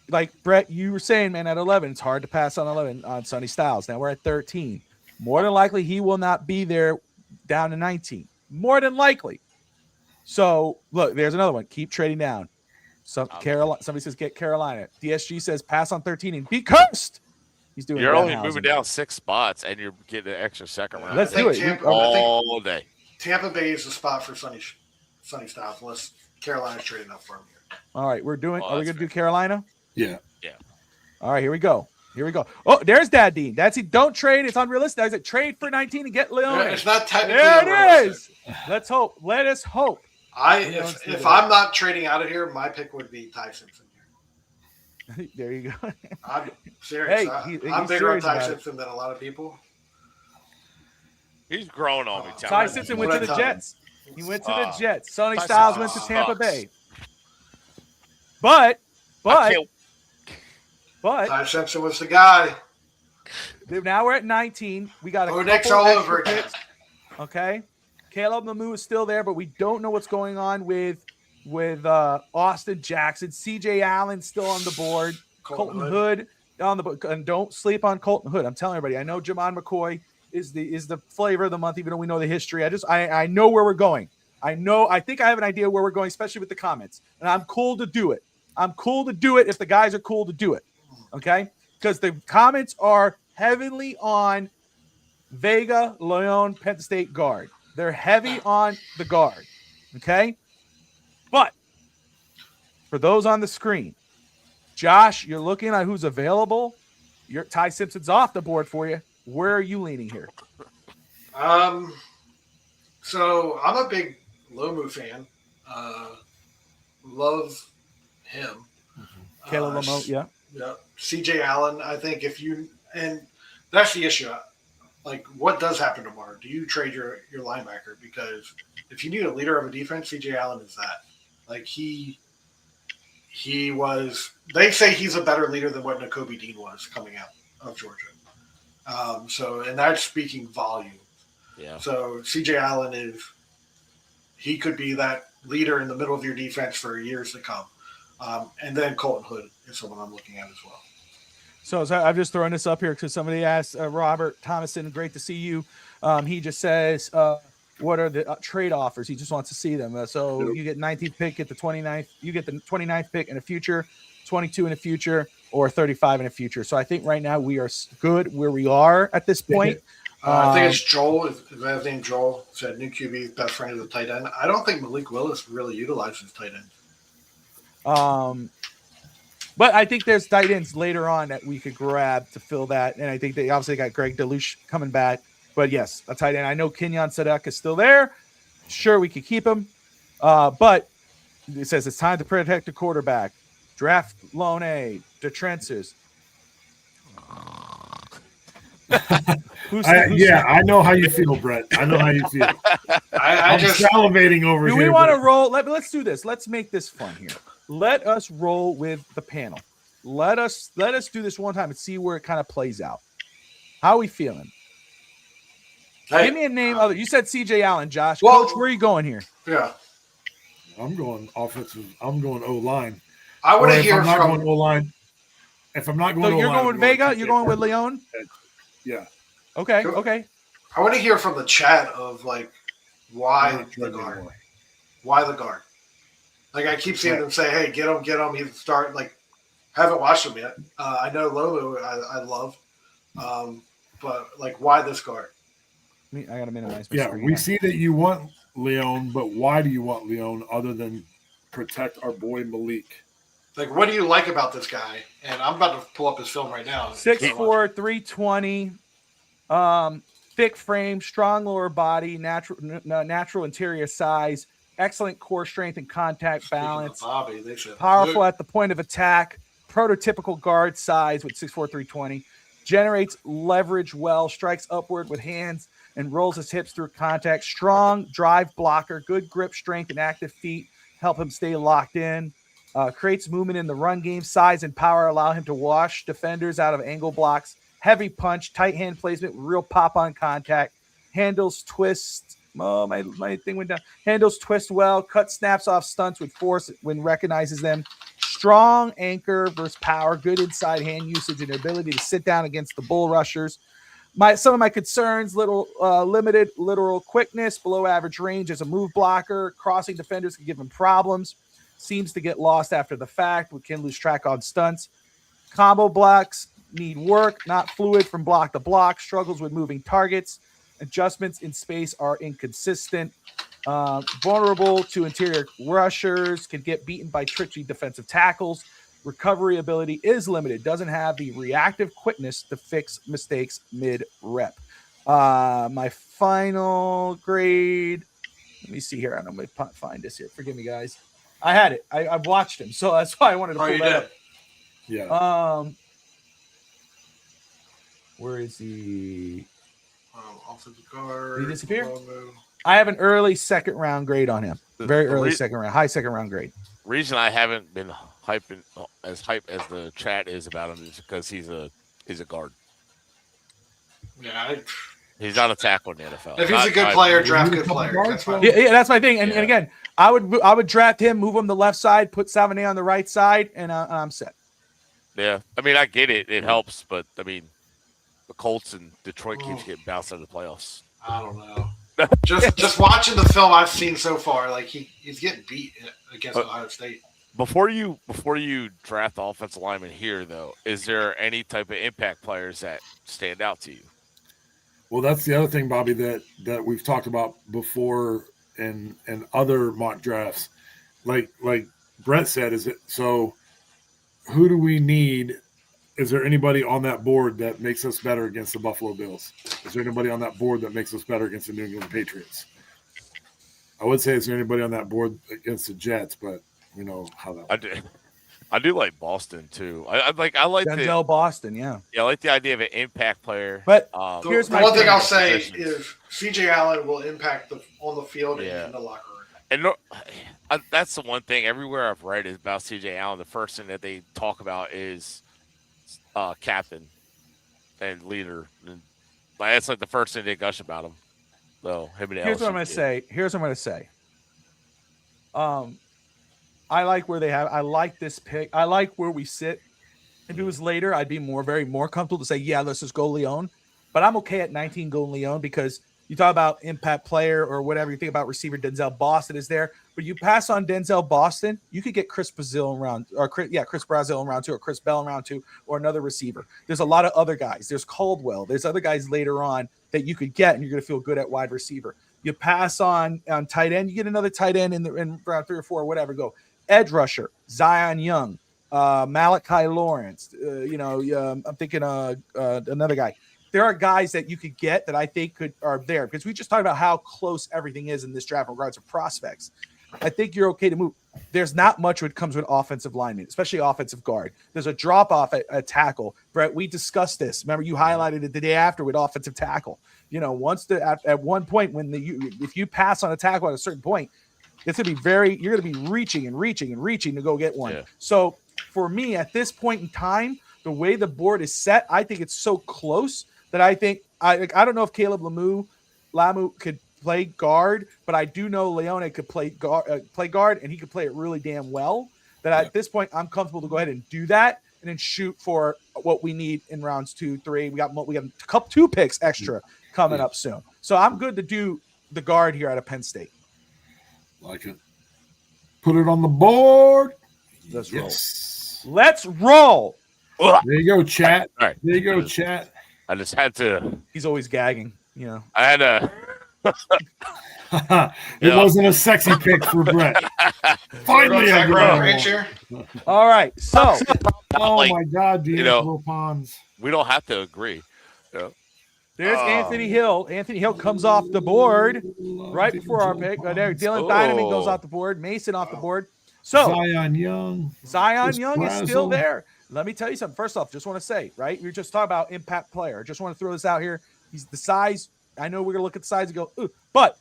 like Brett, you were saying, man, at 11, it's hard to pass on 11 on Sonny Styles. Now we're at 13. More than likely, he will not be there down to 19. More than likely. So look, there's another one. Keep trading down. Somebody says get Carolina. DSG says pass on 13 and be cursed. He's doing. You're only moving down 6 spots, and you're getting an extra second round. Let's do it all day. Tampa Bay is the spot for Sonny Styles, unless Carolina's trading up for him here. All right, are we going to do Carolina? Yeah. All right, here we go. Oh, there's Dad Dean. That's it. Don't trade. It's unrealistic. I said trade for 19 and get Leone. Yeah, it's not technically there it is. Let's hope. Let us hope. If I'm not trading out of here, my pick would be Ty Simpson here. There you go. I'm serious. Hey, I'm bigger on Ty Simpson than a lot of people. He's growing on me. Ty Simpson went to the Jets. He went to the Jets. Sonny Styles went to Tampa Bay. But Ty Simpson was the guy. Now we're at 19. We got a Nick's couple all extra over again. picks. Okay. Caleb Mamu is still there, but we don't know what's going on with Austin Jackson. CJ Allen's still on the board. Colton Hood on the board. And don't sleep on Colton Hood. I'm telling everybody. I know Jamon McCoy is the flavor of the month, even though we know the history. I know where we're going. I think I have an idea where we're going, especially with the comments. And I'm cool to do it. I'm cool to do it if the guys are cool to do it. Okay? Because the comments are heavily on Vega, Leon, Penn State guard. They're heavy on the guard. Okay? But for those on the screen, Josh, you're looking at who's available. Ty Simpson's off the board for you. Where are you leaning here? So I'm a big Lomu fan. Love him. Caleb Lamont, yeah. Yeah. CJ Allen, I think and that's the issue. Like, what does happen tomorrow? Do you trade your linebacker? Because if you need a leader of a defense, CJ Allen is that. Like, he was – they say he's a better leader than what Nakobe Dean was coming out of Georgia. And that's speaking volume. Yeah. So CJ Allen he could be that leader in the middle of your defense for years to come. And then Colton Hood is someone I'm looking at as well. So I'm just throwing this up here because somebody asked Robert Thomason, great to see you. He just says, what are the trade offers? He just wants to see them. So you get 19th pick, get the 29th. You get the 29th pick in the future, 22 in the future, or 35 in the future. So I think right now we are good where we are at this point. I think it's Joel. His name Joel said new QB best friend of the tight end. I don't think Malik Willis really utilizes tight end. But I think there's tight ends later on that we could grab to fill that. And I think they obviously got Greg Deluche coming back. But yes, a tight end. I know Kenyon Sadek is still there. Sure, we could keep him. But it says it's time to protect the quarterback. Draft Lone, the trenches. I know how you feel, Brett. I know how you feel. I'm just salivating over here. Do we want to roll? Let's do this. Let's make this fun here. Let us roll with the panel. Let us do this one time and see where it kind of plays out. How are we feeling? Hey, give me a name. Other you said C.J. Allen, Josh. Well, Coach, where are you going here? Yeah, I'm going offensive. I'm going O-line. I want to hear from going O-line. If I'm not going, so you're going with Vega. You're going with Leon. Yeah. Okay. I want to hear from the chat of like why the guard. Why the guard? Like I keep seeing them say, "Hey, get him." Either start like. Haven't watched them yet. I know Lolo. I love, but like, why this guard? I gotta minimize my screen. We see that you want Leon, but why do you want Leon other than protect our boy Malik? Like, what do you like about this guy? And I'm about to pull up his film right now. 6'4", 320, thick frame, strong lower body, natural interior size, excellent core strength and contact balance. Bobby, they said, powerful at the point of attack, prototypical guard size with 6'4", 320, generates leverage well, strikes upward with hands, and rolls his hips through contact. Strong drive blocker, good grip strength, and active feet help him stay locked in. Creates movement in the run game. Size and power allow him to wash defenders out of angle blocks. Heavy punch, tight hand placement, real pop on contact. Handles twist. Oh, my thing went down. Handles twist well. Cut snaps off stunts with force when recognizes them. Strong anchor versus power. Good inside hand usage and ability to sit down against the bull rushers. Some of my concerns: limited literal quickness, below average range as a move blocker. Crossing defenders can give him problems. Seems to get lost after the fact. We can lose track on stunts. Combo blocks need work, not fluid from block to block. Struggles with moving targets. Adjustments in space are inconsistent. Vulnerable to interior rushers. Can get beaten by tricky defensive tackles. Recovery ability is limited. Doesn't have the reactive quickness to fix mistakes mid-rep. My final grade. Let me see here. I'm going to find this here. Forgive me, guys. I had it. I've watched him, so that's why I wanted to pull that up. Yeah. Where is he? Offensive guard. Did he disappear? I have an early second round grade on him. Very early second round, high second round grade. Reason I haven't been hyping as the chat is about him is because he's a guard. Yeah. He's not a tackle in the NFL. If he's a good player, draft good player. That's yeah, that's my thing. And again, I would draft him, move him the left side, put Savannah on the right side, and I'm set. Yeah, I mean, I get it. It helps, but I mean, the Colts and Detroit keeps getting bounced out of the playoffs. I don't know. just watching the film I've seen so far, like he's getting beat against Ohio State. Before you draft offensive lineman here, though, is there any type of impact players that stand out to you? Well, that's the other thing, Bobby, that we've talked about before in other mock drafts. Like Brett said, is it so? Who do we need? Is there anybody on that board that makes us better against the Buffalo Bills? Is there anybody on that board that makes us better against the New England Patriots? I would say, is there anybody on that board against the Jets? But you know how that. I do like Boston too. I like Denzel Boston, yeah. Yeah, I like the idea of an impact player. But here's my one thing I'll say is C.J. Allen will impact on the field and in the locker room. And that's the one thing everywhere I've read is about C.J. Allen. The first thing that they talk about is captain and leader. And that's like the first thing they gush about him. So him and Here's what I'm going to say. I like where they have. I like this pick. I like where we sit. If it was later, I'd be more comfortable to say, yeah, let's just go Leon. But I'm okay at 19 going Leon because you talk about impact player or whatever. You think about receiver Denzel Boston is there, but you pass on Denzel Boston, you could get Chris Brazil in round 2, or Chris Bell in round 2, or another receiver. There's a lot of other guys. There's Caldwell. There's other guys later on that you could get, and you're going to feel good at wide receiver. You pass on tight end, you get another tight end in round 3 or 4, or whatever. Go. Edge rusher, Zion Young, Malachi Lawrence. I'm thinking another guy. There are guys that you could get that I think are there because we just talked about how close everything is in this draft in regards to prospects. I think you're okay to move. There's not much what comes with offensive linemen, especially offensive guard. There's a drop off at tackle. Brett, we discussed this. Remember, you highlighted it the day after with offensive tackle. Once at one point if you pass on a tackle at a certain point, it's gonna be you're gonna be reaching to go get one. Yeah. So for me, at this point in time, the way the board is set, I think it's so close that I think I don't know if Caleb Lamu could play guard, but I do know Leone could play guard, and he could play it really damn well. At this point, I'm comfortable to go ahead and do that and then shoot for what we need in rounds 2, 3. We got two picks extra coming up soon, so I'm good to do the guard here out of Penn State. Like it. Put it on the board. Let's roll. There you go, chat. All right. There you go, chat. I just had to. He's always gagging. I had to. It wasn't a sexy pick for Brett. Finally, I right here. All right, so oh my God, D'Angelo Pons. We don't have to agree. There's Anthony Hill. Anthony Hill comes off the board right before our pick. There, Dylan Thieneman goes off the board. Mason off the board. So Zion Young is still there. Let me tell you something. First off, just want to say, right? We were just talking about impact player. Just want to throw this out here. He's the size. I know we're gonna look at the size and go, ooh, but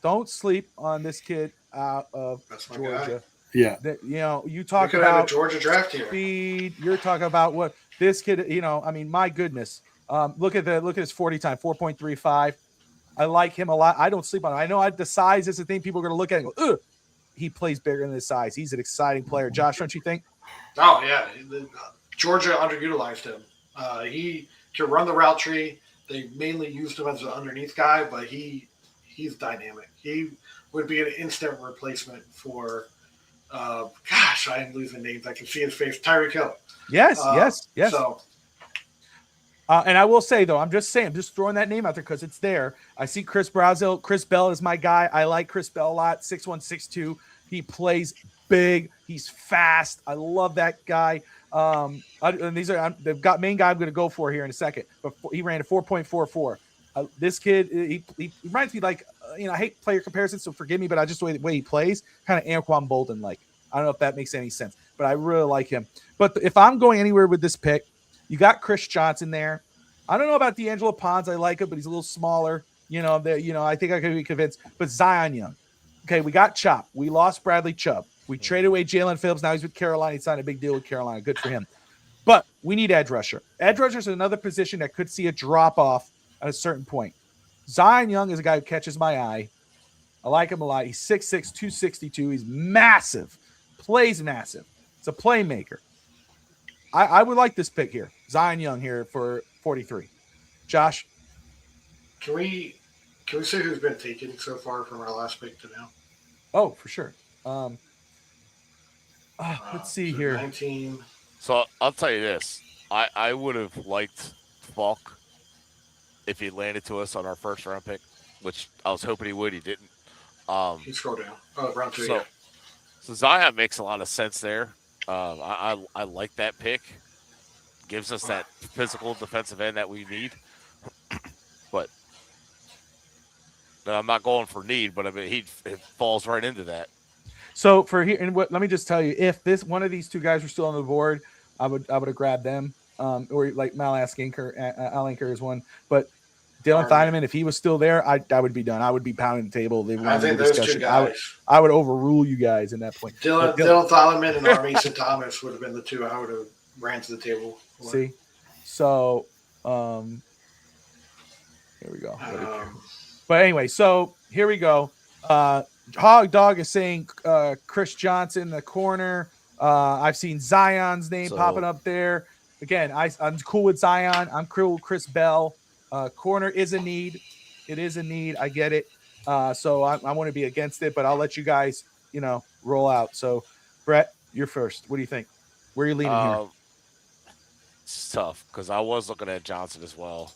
don't sleep on this kid out of Georgia. Yeah. You talk about a Georgia draft here. Speed. You're talking about what this kid. I mean, my goodness. Look at his 40 time, 4.35. I like him a lot. I don't sleep on him. I know the size is the thing people are going to look at and go, ugh. He plays bigger than his size. He's an exciting player. Josh, don't you think? Oh, yeah. Georgia underutilized him. He can run the route tree. They mainly used him as an underneath guy, but he's dynamic. He would be an instant replacement for, I am losing names. I can see his face. Tyreek Hill. Yes. So, and I will say, though, I'm just throwing that name out there because it's there. I see Chris Brazil. Chris Bell is my guy. I like Chris Bell a lot. 6'1", 6'2". He plays big. He's fast. I love that guy. And these are the main guy I'm going to go for here in a second. But he ran a 4.44. This kid, he reminds me like, I hate player comparisons, so forgive me, but I just the way he plays, kind of Anquan Bolden like. I don't know if that makes any sense, but I really like him. But if I'm going anywhere with this pick, you got Chris Johnson there. I don't know about D'Angelo Pons. I like him, but he's a little smaller. I think I could be convinced. But Zion Young. Okay, we got Chop. We lost Bradley Chubb. We traded away Jalen Phillips. Now he's with Carolina. He signed a big deal with Carolina. Good for him. But we need edge rusher. Edge rusher is another position that could see a drop-off at a certain point. Zion Young is a guy who catches my eye. I like him a lot. He's 6'6", 262. He's massive. Plays massive. It's a playmaker. I would like this pick here. Zion Young here for 43. Josh? Can we say who's been taken so far from our last pick to now? Oh, for sure. Let's see here. 19. So I'll tell you this. I would have liked Falk if he landed to us on our first round pick, which I was hoping he would. He didn't. He scrolled down. Oh, round 3. So Zion makes a lot of sense there. I like that pick. Gives us that physical defensive end that we need. But I'm not going for need, but I mean it falls right into that. So for here, and let me just tell you, if one of these two guys were still on the board, I would have grabbed them. Or like Al Anker is one, but Dylan Thieneman, if he was still there, I would be done. I would be pounding the table. I think those two guys. I would overrule you guys in that point. Dylan Thieneman and Armason Thomas would have been the two I would have ran to the table for. See, so here we go. But anyway, so here we go. Hog Dog is saying Chris Johnson, the corner. I've seen Zion's name popping up there. Again, I'm cool with Zion. I'm cool with Chris Bell. Corner is a need. It is a need. I get it. So I want to be against it, but I'll let you guys, roll out. So, Brett, you're first. What do you think? Where are you leaning here? It's tough because I was looking at Johnson as well.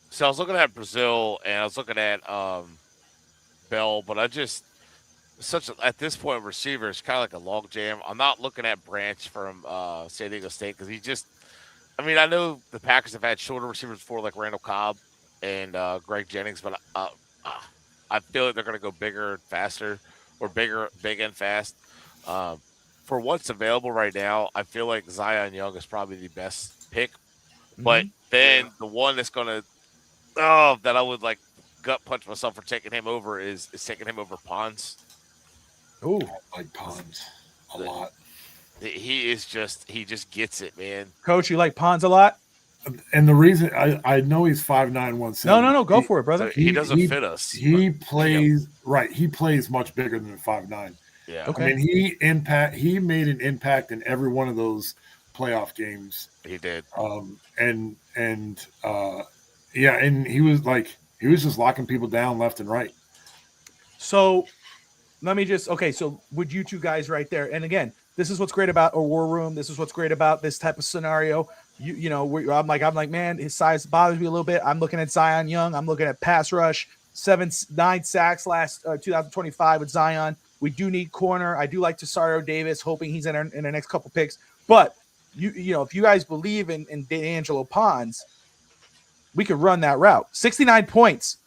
So I was looking at Brazil and I was looking at Bell, but at this point, receiver is kind of like a log jam. I'm not looking at Branch from San Diego State because I know the Packers have had shorter receivers before, like Randall Cobb and Greg Jennings, but I feel like they're going to go bigger and faster, or big and fast. For what's available right now, I feel like Zion Young is probably the best pick. But then the one that's going to, that I would like gut punch myself for taking him over is taking him over Pons. Ooh, I like Pons a lot. He just gets it, man. Coach, you like Pons a lot? And the reason I know he's 5'9", 170. No, go for it, brother. He doesn't fit us. He plays right. He plays much bigger than 5'9". Yeah. Okay. I mean, he made an impact in every one of those playoff games. He did. And he was just locking people down left and right. So let me just so would you two guys right there, and again, this is what's great about a war room. This is what's great about this type of scenario. I'm like, man, his size bothers me a little bit. I'm looking at Zion Young. I'm looking at pass rush, 9 sacks last 2025 with Zion. We do need corner. I do like Tesario Davis, hoping he's in our next couple picks. But if you guys believe in D'Angelo Pons, we could run that route. 69 points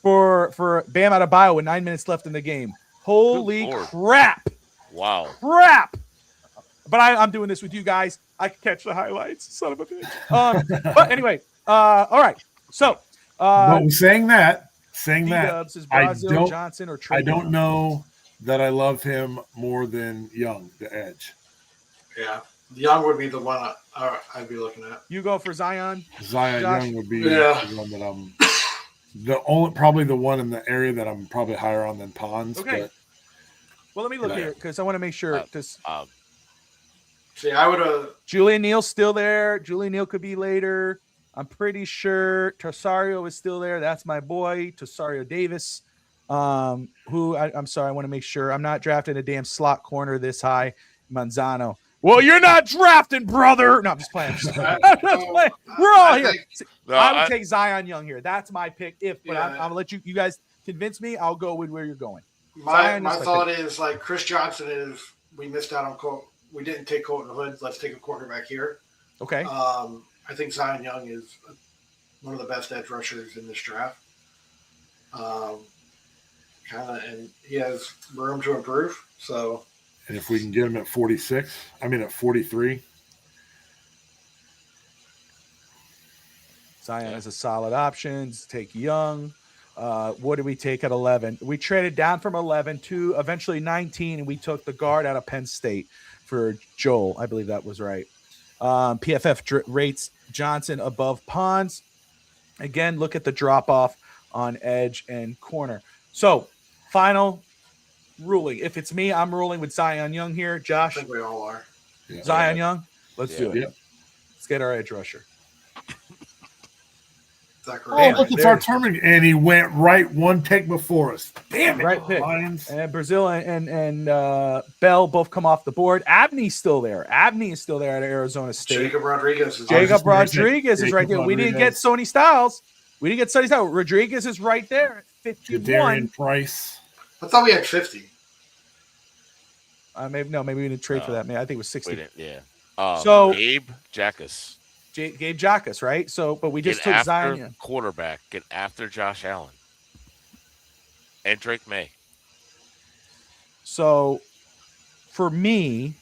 for Bam Adebayo with 9 minutes left in the game. Holy crap! Wow. Crap! But I'm doing this with you guys. I can catch the highlights, son of a bitch. But anyway, all right. So, but saying that, is Brazil, Johnson, or Trey I don't know that I love him more than Young, the edge. Yeah, Young would be the one I'd be looking at. You go for Zion. Zion Josh? Young would be the one that I'm probably the one in the area that I'm probably higher on than Pons. Okay. But, well, let me look here because I want to make sure. See, I would have. Julian Neal's still there. Julian Neal could be later. I'm pretty sure Tesario is still there. That's my boy, Tesario Davis. Who I'm sorry, I want to make sure I'm not drafting a damn slot corner this high. Manzano. Well, you're not drafting, brother. No, I'm just playing. I'm just playing. We're all here. I would take Zion Young here. That's my pick. But I'm gonna let you guys convince me. I'll go with where you're going. My thought is like Chris Johnson is. We missed out on Colt. We didn't take Colton Hood. Let's take a quarterback here. Okay. I think Zion Young is one of the best edge rushers in this draft. And he has room to improve. So, and if we can get him at 43. Zion is a solid option. Take Young. What did we take at 11? We traded down from 11 to eventually 19, and we took the guard out of Penn State for Joel. I believe that was right. PFF rates Johnson above Pons. Again, look at the drop-off on edge and corner. So, final ruling. If it's me, I'm ruling with Zion Young here. Josh? I think we all are. Yeah. Zion Young? Let's do it. Yeah. Let's get our edge rusher. Look, it's our tournament, and he went right one pick before us. Damn it! Right pick. Lions. And Brazil and Bell both come off the board. Abney's still there. Abney is still there at Arizona State. Jacob Rodriguez is right there. We didn't get Sony Styles. Rodriguez is right there at 51. Darian Price. I thought we had 50. Maybe we didn't trade for that. Man, I think it was 60. We didn't, yeah. So Gabe Jackus. Gabe Jackus, right? So, but we just took Zion. Quarterback. Get after Josh Allen. And Drake May. So, for me,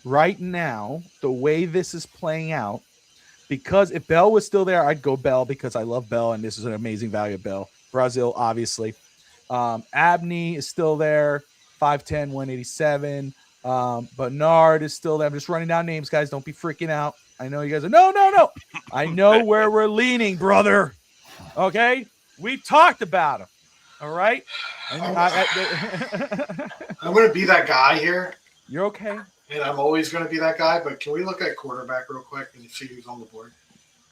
right now, the way this is playing out, because if Bell was still there, I'd go Bell because I love Bell, and this is an amazing value of Bell. Brazil, obviously. Abney is still there, 5'10", 187. Bernard is still there. I'm just running down names, guys. Don't be freaking out. I know you guys are, no. I know where we're leaning, brother. Okay? We talked about him. All right? And I'm going to be that guy here. You're okay. And I'm always going to be that guy, but can we look at quarterback real quick and see who's on the board?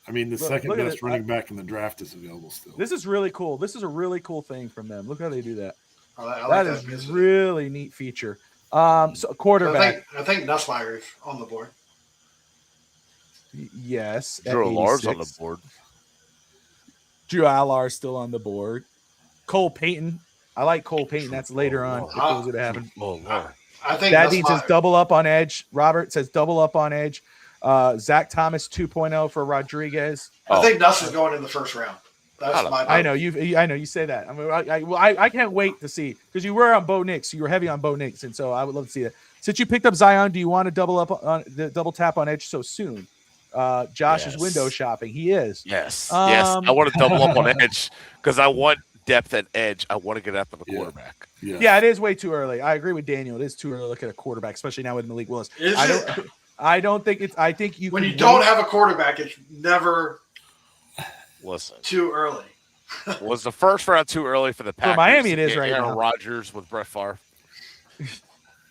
I mean, the second best running back in the draft is available still. This is really cool. This is a really cool thing from them. Look how they do that. That is really neat feature. So quarterback. I think Nussmeyer's on the board. Yes. Drew Allar's on the board. Drew Allar still on the board. Cole Payton. I like Cole Payton. That's later on. If those would happen. I think That Dean says double up on edge. Robert says double up on edge. Zach Thomas 2.0 for Rodriguez. I think Nuss is going in the first round. That's my. I know you. I know you say that. I mean, I can't wait to see because you were on Bo Nix. You were heavy on Bo Nix, and so I would love to see that. Since you picked up Zion, do you want to double tap on edge so soon? Josh is window shopping. He is. Yes. Yes. I want to double up on edge because I want depth at edge. I want to get after the quarterback. Yeah, it is way too early. I agree with Daniel. It is too early to look at a quarterback, especially now with Malik Willis. I don't think it's. I think you. When you don't have a quarterback, it's never. Listen. Too early. Was the first round too early for the Packers? For Miami, it is right now. Aaron Rodgers with Brett Favre.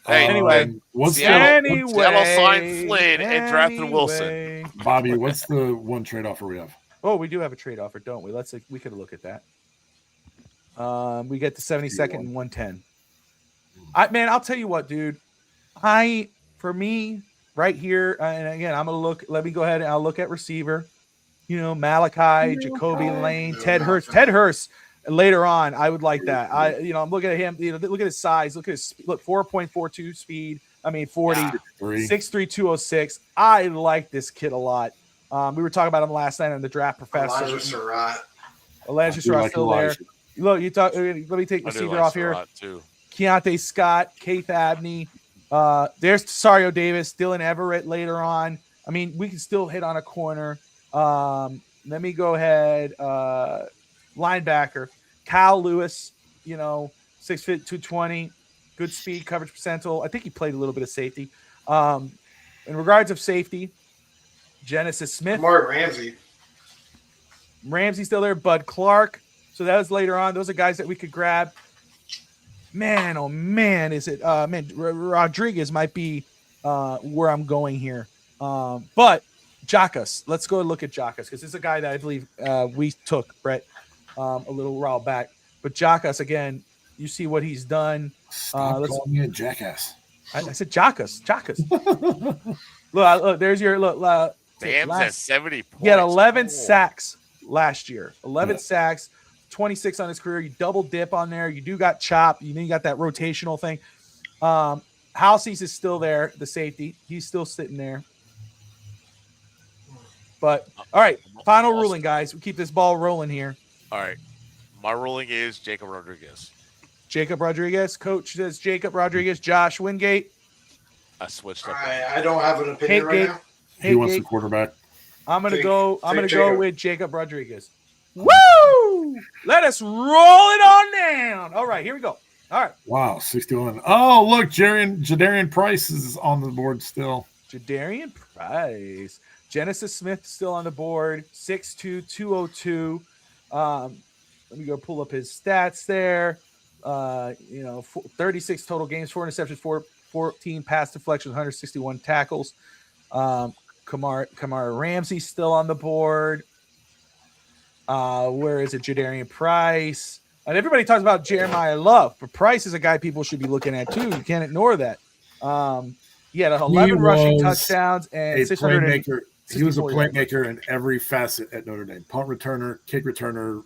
Hey, anyway, Seattle signed Flynn and drafted Wilson. Bobby, what's the one trade offer we have? Oh, we do have a trade offer, don't we? We could look at that. We get the 72nd and 110. I'll tell you what, dude. For me, right here, and again, I'm gonna look. Let me go ahead and I'll look at receiver. Malachi, Jacoby Lane, Ted Hurst. Ted Hurst later on, I would like that. I'm looking at him. Look at his size. Look 4.42 speed. 40, 6'3", 206. I like this kid a lot. We were talking about him last night on the Draft Professor. Elijah Surratt still there. Look, you talk. Let me take receiver off here. Keontae Scott, Keith Abney. There's Cesario Davis, Dylan Everett later on. We can still hit on a corner. Let me go ahead. Linebacker, Kyle Lewis, 6 foot 220, good speed, coverage percentile. I think he played a little bit of safety. In regards of safety, Genesis Smith. Mark Ramsey. Ramsey's still there. Bud Clark. So that was later on. Those are guys that we could grab. Man, oh man, is it? Rodriguez might be where I'm going here. But Jacas, let's go and look at Jacas because this is a guy that I believe we took, Brett, a little while back. But Jacas, again, you see what he's done. Stop calling me a jackass. I said Jacas. Look, there's your look. Sam's at 70 points. He had 11 sacks last year. 11 sacks, 26 on his career. You double dip on there. You do got chop. You got that rotational thing. Halsey's is still there, the safety. He's still sitting there. But, all right, final ruling, guys. We keep this ball rolling here. All right. My ruling is Jacob Rodriguez. Jacob Rodriguez. Coach says Jacob Rodriguez. Josh Wingate. I switched up. I don't have an opinion right now. He wants the quarterback. I'm gonna go with Jacob Rodriguez. Woo! Let us roll it on down. All right, here we go. All right. Wow, 61. Oh, look, Jadarian Price is on the board still. Jadarian Price. Genesis Smith still on the board. 6'2", 202. Let me go pull up his stats there. 36 total games, 4 interceptions, 14 pass deflections, 161 tackles. Kamara Ramsey still on the board. Where is it? Jadarian Price. And everybody talks about Jeremiah Love, but Price is a guy people should be looking at too. You can't ignore that. He had 11 rushing touchdowns and 600 playmaker. He was a playmaker in every facet at Notre Dame. Punt returner, kick returner,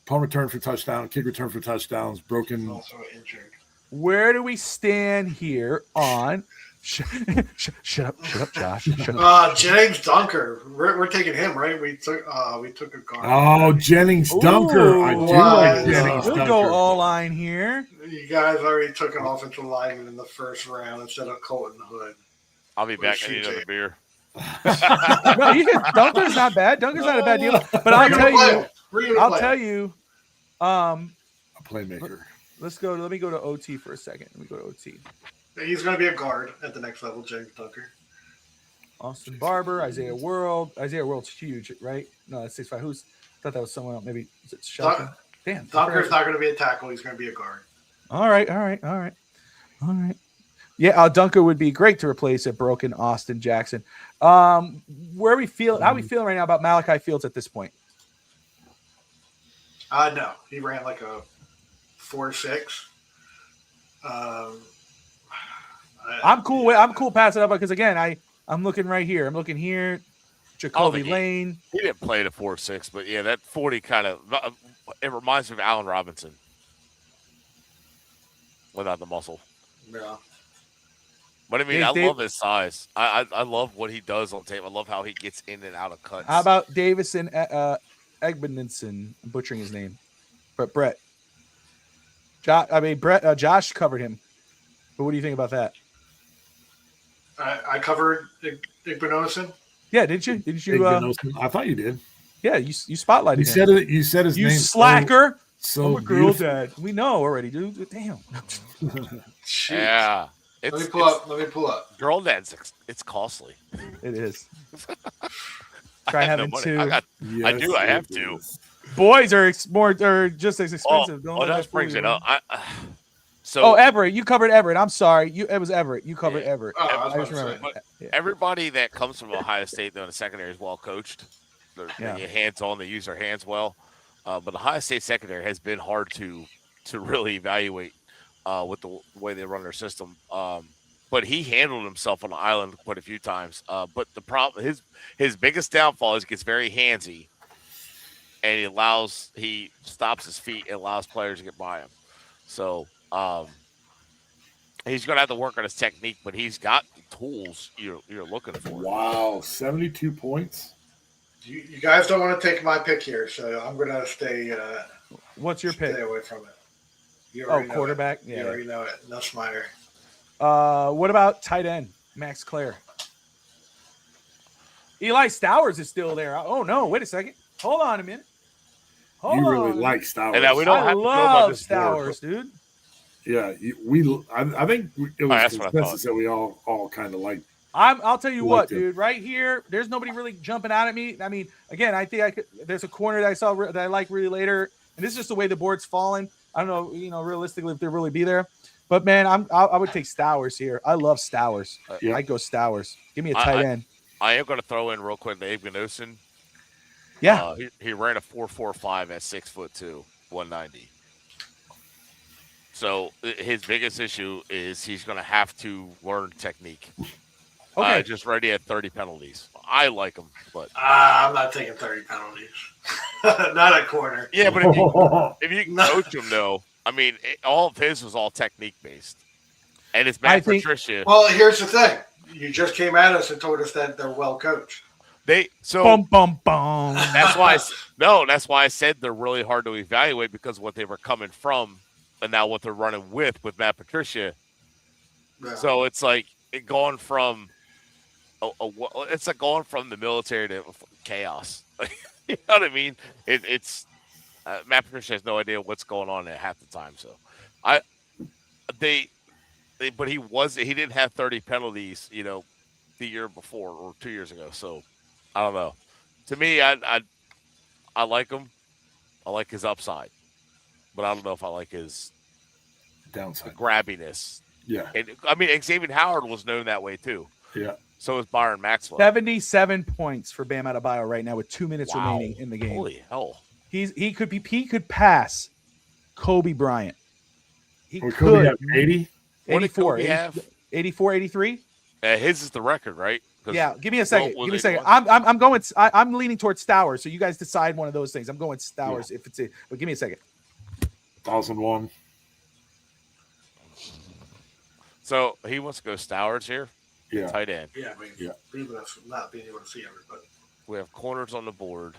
punt return for touchdown, kick return for touchdowns, broken. Also injured. Where do we stand here on? Shut up, Josh. Shut up. Jennings Dunker. We're taking him, right? We took a guard. Oh, Jennings Dunker. I do like Jennings Dunker. We'll go all line here. You guys already took an offensive lineman in the first round instead of Colton Hood. I'll be back. I need another beer. No, Dunker's not bad. Dunker's not a bad deal. But I'll tell you, a playmaker. Let me go to OT for a second. Let me go to OT. He's going to be a guard at the next level, James Dunker. Austin Barber, Isaiah World. Isaiah World's huge, right? No, that's 6'5". I thought that was someone else. Maybe is it Shelton? Damn. Dunker's not going to be a tackle. He's going to be a guard. All right. Yeah, Dunker would be great to replace a broken Austin Jackson. How we feeling right now about Malachi Fields at this point? No, he ran like a 4.6. I'm cool passing up because again, I'm looking right here. I'm looking here. Jacoby Lane. He didn't play the 4.6, but yeah, that 40 kind of it reminds me of Allen Robinson without the muscle. Yeah. But I love his size. I love what he does on tape. I love how he gets in and out of cuts. How about Davison Egbenson. I'm butchering his name, but Brett. Josh covered him. But what do you think about that? I covered Igbenogson. Yeah, didn't you? Didn't you? I thought you did. Yeah, you spotlighted You him. said it. You said his You name. slacker. So I'm a girl beautiful. dad. We know already, dude. Damn. Shoot. Yeah. Let me pull up. Girl dads, it's costly. It is. Try I have having no money. two. I do. I have to. Boys are are just as expensive. Don't let that that brings fool it you. up. So Everett. You covered Everett. I'm sorry. It was Everett. You covered Everett. Oh, I I was just about to remember. say. Yeah. everybody that comes from Ohio State, though, in the secondary is well coached. They're hands-on. They use their hands well. But Ohio State secondary has been hard to really evaluate with the way they run their system. But he handled himself on the island quite a few times. But the problem, his biggest downfall is he gets very handsy, and he stops his feet and allows players to get by him. So he's going to have to work on his technique, but he's got the tools you're looking for. Wow, 72 points. You guys don't want to take my pick here, so I'm going to stay. What's your pick? Stay away from it. You already know quarterback. It. You Yeah. already know it. Nussmeier. What about tight end? Max Clare. Eli Stowers is still there. Oh no! Wait a second. Hold on a minute. You really like Stowers. And we don't I have to go by love this board, Stowers, dude. Yeah, I think it was that's what I consensus that we all kind of liked. I'll tell you what, Like it. dude. Right here, there's nobody really jumping out at me. I mean, again, I think there's a corner that I saw that I like really later, and this is just the way the board's falling. I don't know, realistically, if they'll really be there. But man, I would take Stowers here. I love Stowers. Yeah. I'd go Stowers. Give me a tight end. I am going to throw in real quick the Igbenogson. Yeah. He ran a 4.45 at 6'2", 190. So his biggest issue is he's going to have to learn technique. Okay. Just ready at 30 penalties. I like him, but I'm not taking 30 penalties. Not a corner. yeah, but if you can coach him though, I mean, all of his was all technique based, and it's Matt Patricia. Well, here's the thing: you just came at us and told us that they're well coached. Bum bum bum. That's why that's why I said they're really hard to evaluate because of what they were coming from, and now what they're running with Matt Patricia. Yeah. So it's like going from it's like going from the military to chaos. You know what I mean? It's Matt Patricia has no idea what's going on at half the time. So but he didn't have 30 penalties, the year before or 2 years ago. So I don't know. To me, I like him. I like his upside, but I don't know if I like his Downside. grabbiness. Yeah. And I mean, Xavier Howard was known that way too. Yeah. So is Byron Maxwell. 77 points for Bam Adebayo right now with 2 minutes remaining in the game. Holy hell! He could pass Kobe Bryant. He Or could. Kobe have 80? What did 84, Kobe have? 84, 83. His is the record, right? 'Cause Yeah, give me a second. Will Give me a they second. won? I'm going. I'm leaning towards Stowers. So you guys decide one of those things. I'm going Stowers if it's it. But give me a second. 1001. So he wants to go Stowers here. Yeah. Tight end. Yeah, I mean, Yeah. even if not being able to see everybody. We have corners on the board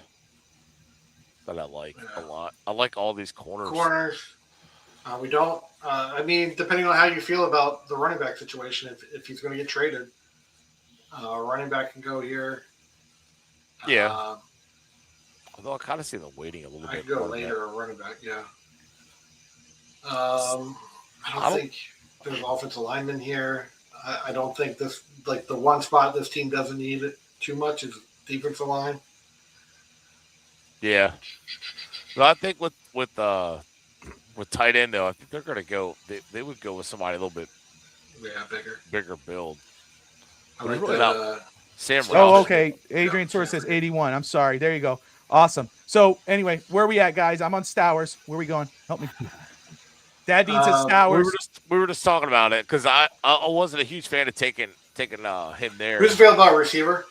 that I like a lot. I like all these corners. Corners. We don't. I mean, depending on how you feel about the running back situation, if he's going to get traded, running back can go here. Yeah. Although I kind of see them waiting a little I bit. can go more than later or running back. Yeah. I don't think there's offensive linemen here. I don't think this, like the one spot this team doesn't need it too much is defensive line. that. Yeah. So I think with tight end though, I think they're going to go. They would go with somebody a little bit bigger build. I like Really that. Sam. Oh, Robinson. okay. Adrian Torres says 81. I'm sorry. There you go. Awesome. So anyway, where are we at, guys? I'm on Stowers. Where are we going? Help me. Dad Dean says Stowers. We were just talking about it because I wasn't a huge fan of taking him there. Who's available at receiver?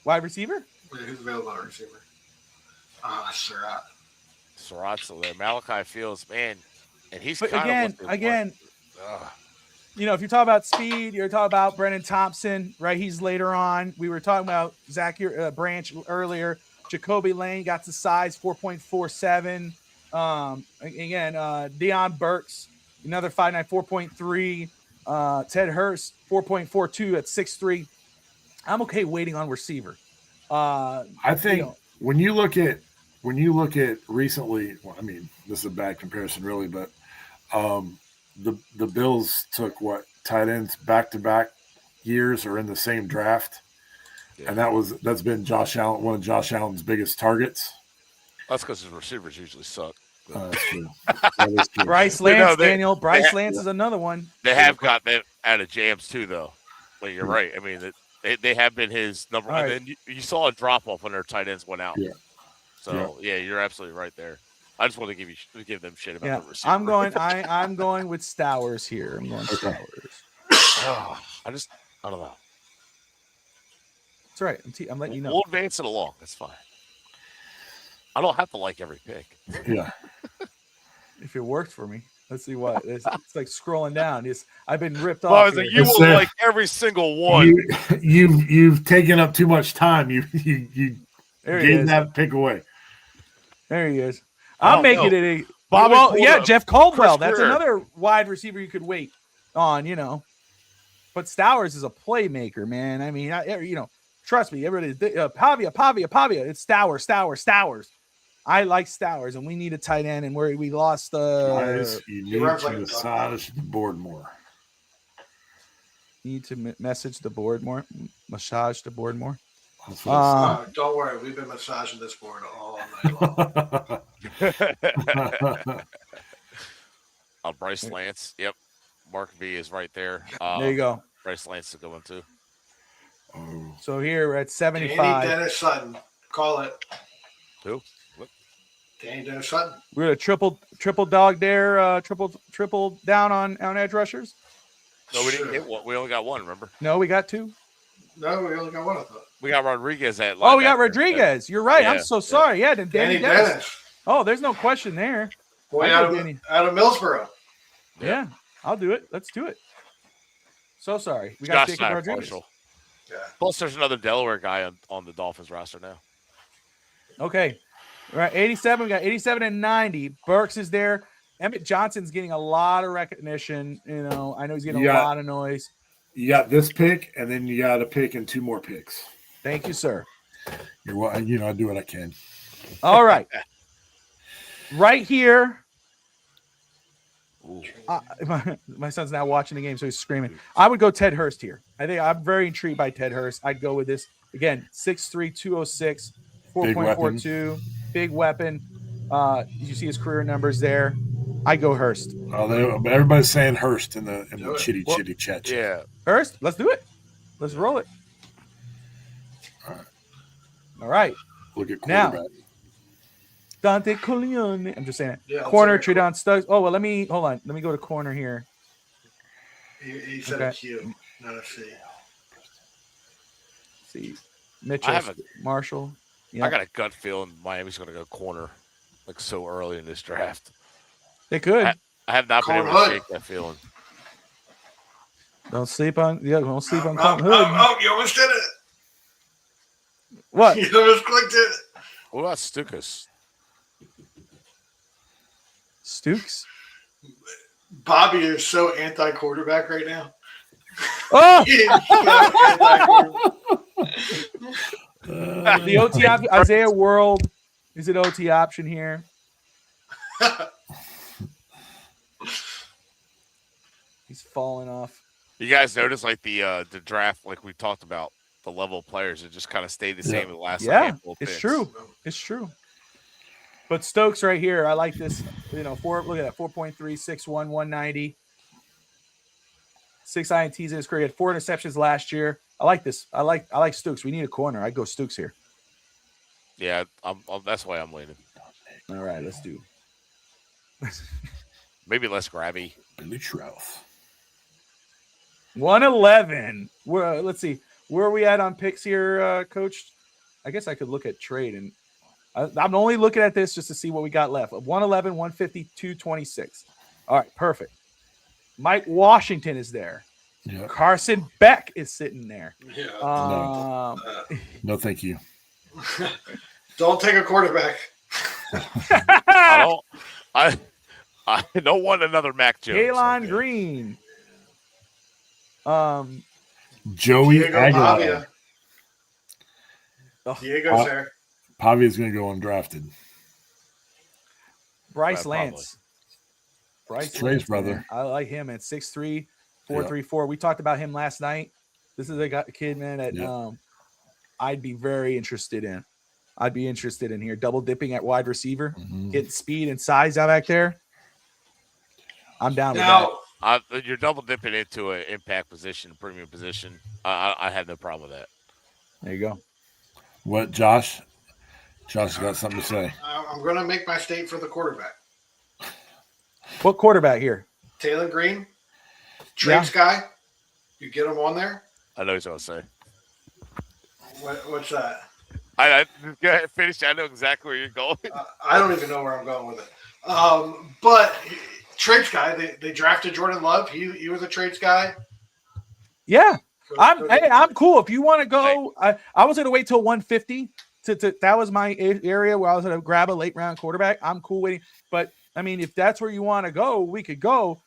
Wide receiver? Who's available at receiver? Surratt. Surratt's still there. Malachi Fields, man, and he's But kind again, if you're talking about speed, you're talking about Brennan Thompson, right? He's later on. We were talking about Zach Branch earlier. Jacoby Lane got the size 4.47. Again, Deion Burks, another 5'9", 4.3. Ted Hurst, 4.42 at 6'3". I'm okay waiting on receiver. I think when you look at recently, well, I mean, this is a bad comparison, really, but the Bills took tight ends back-to-back years or in the same draft, and that's been Josh Allen, one of Josh Allen's biggest targets. That's because his receivers usually suck. That's true. That is true. Bryce Lance, Daniel. Bryce Lance is another one. They have got that out of jams too, though. But you're right. I mean, they have been his number. Right. And then you saw a drop off when their tight ends went out. Yeah. So yeah, you're absolutely right there. I just want to give them shit about the receiver. I'm going with Stowers here. I'm going Stowers. I don't know. That's right. I'm letting you know. We'll advance it along. That's fine. I don't have to like every pick. Yeah. If it worked for me. Let's see what. It's like scrolling down. I've been ripped off. Well, I was like, you will like every single one. You've taken up too much time. You gave that pick away. There he is. I'm making it a Bobby Jeff Caldwell. Chris That's Greer. another wide receiver you could wait on, But Stowers is a playmaker, man. I mean, trust me, everybody. Pavia. It's Stowers. I like Stowers, and we need a tight end, and we lost. Guys, you need to massage the board more. Need to message the board more, massage the board more. Don't worry, we've been massaging this board all night long. Bryce Lance. Yep. Mark V is right there. There you go. Bryce Lance is a good one too. So here we're at 75. Danny Dennis Sutton. Call it. Who? Danny Dennis Sutton. We're at a triple dog there, triple down on edge rushers. No, we didn't get one. We only got one, remember? No, we got two. No, we only got one, I thought. We got Rodriguez at we got Rodriguez. You're right. I'm so sorry. Yeah, then Danny Dennis. Dennis. Oh, there's no question there. Boy, out of Millsboro. Yeah, I'll do it. Let's do it. So sorry. We got Jacob Rodriguez. Yeah. Plus, there's another Delaware guy on the Dolphins roster now. Okay. All right, 87. We got 87 and 90. Burks is there. Emmett Johnson's getting a lot of recognition. I know he's getting a lot of noise. You got this pick, and then you got a pick and two more picks. Thank you, sir. I do what I can. All right. Right here. My son's now watching the game, so he's screaming. I would go Ted Hurst here. I think I'm very intrigued by Ted Hurst. I'd go with this. Again, 6'3", 206, 4.42. Big weapon. You see his career numbers there. I go Hurst. Everybody's saying Hurst in the chitty chat. Yeah. Hurst, let's do it. Let's roll it. All right. Look at quarterback. Now, Dante Corleone. I'm just saying it. Yeah, corner, Tredon Stuggs. Oh, well, hold on. Let me go to corner here. He said a Q, not a C. See. Mitchell, Marshall. Yeah. I got a gut feeling Miami's going to go corner like so early in this draft. They could. I have not been able to shake that feeling. Don't sleep on Colton Hood. You almost did it. What? You almost clicked it. What about Stukas? Stukes? Bobby is so anti-quarterback right now. Oh! Anti-quarterback. The OT option, Isaiah World is an OT option here. He's falling off. You guys notice like the draft, like we talked about, the level of players, it just kind of stayed the same in the last handful of it's picks. true. It's true. But Stokes right here, I like this. Look at that, 4.3, 6'1", 190. 6 INTs in his career. He had 4 interceptions last year. I like this. I like Stokes. We need a corner. I'd go Stokes here. Yeah, that's why I'm leaning. All right, let's do. Maybe less grabby. Billy Trouth. 111. Let's see. Where are we at on picks here, Coach? I guess I could look at trade, and I'm only looking at this just to see what we got left. 111, 150, 226. All right, perfect. Mike Washington is there. Yeah. Carson Beck is sitting there. Yeah. No, thank you. Don't take a quarterback. I don't want another Mac Jones. Kalon Okay. Green. Joey Diego Aguilar. Pavia. Diego's there. Pavia's going to go undrafted. Bryce Probably. Lance. Bryce Trey's Lance, brother. man. I like him at 6'3", 434. We talked about him last night. This is a kid, man, that I'd be very interested in. I'd be interested in here. Double dipping at wide receiver, getting speed and size out back there. I'm down with that. You're double dipping into an impact position, premium position. I have no problem with that. There you go. What, Josh? Josh has got something to say. I'm going to make my state for the quarterback. What quarterback here? Taylor Green, Trace guy. You get him on there. I know what I was going to say. What's that? I go ahead, finish. I know exactly where you're going. I don't even know where I'm going with it. But trades guy, they drafted Jordan Love. He was a trades guy. Yeah, I'm cool. If you want to go, I was gonna wait till 150. That was my area where I was gonna grab a late round quarterback. I'm cool waiting, but I mean, if that's where you want to go, we could go.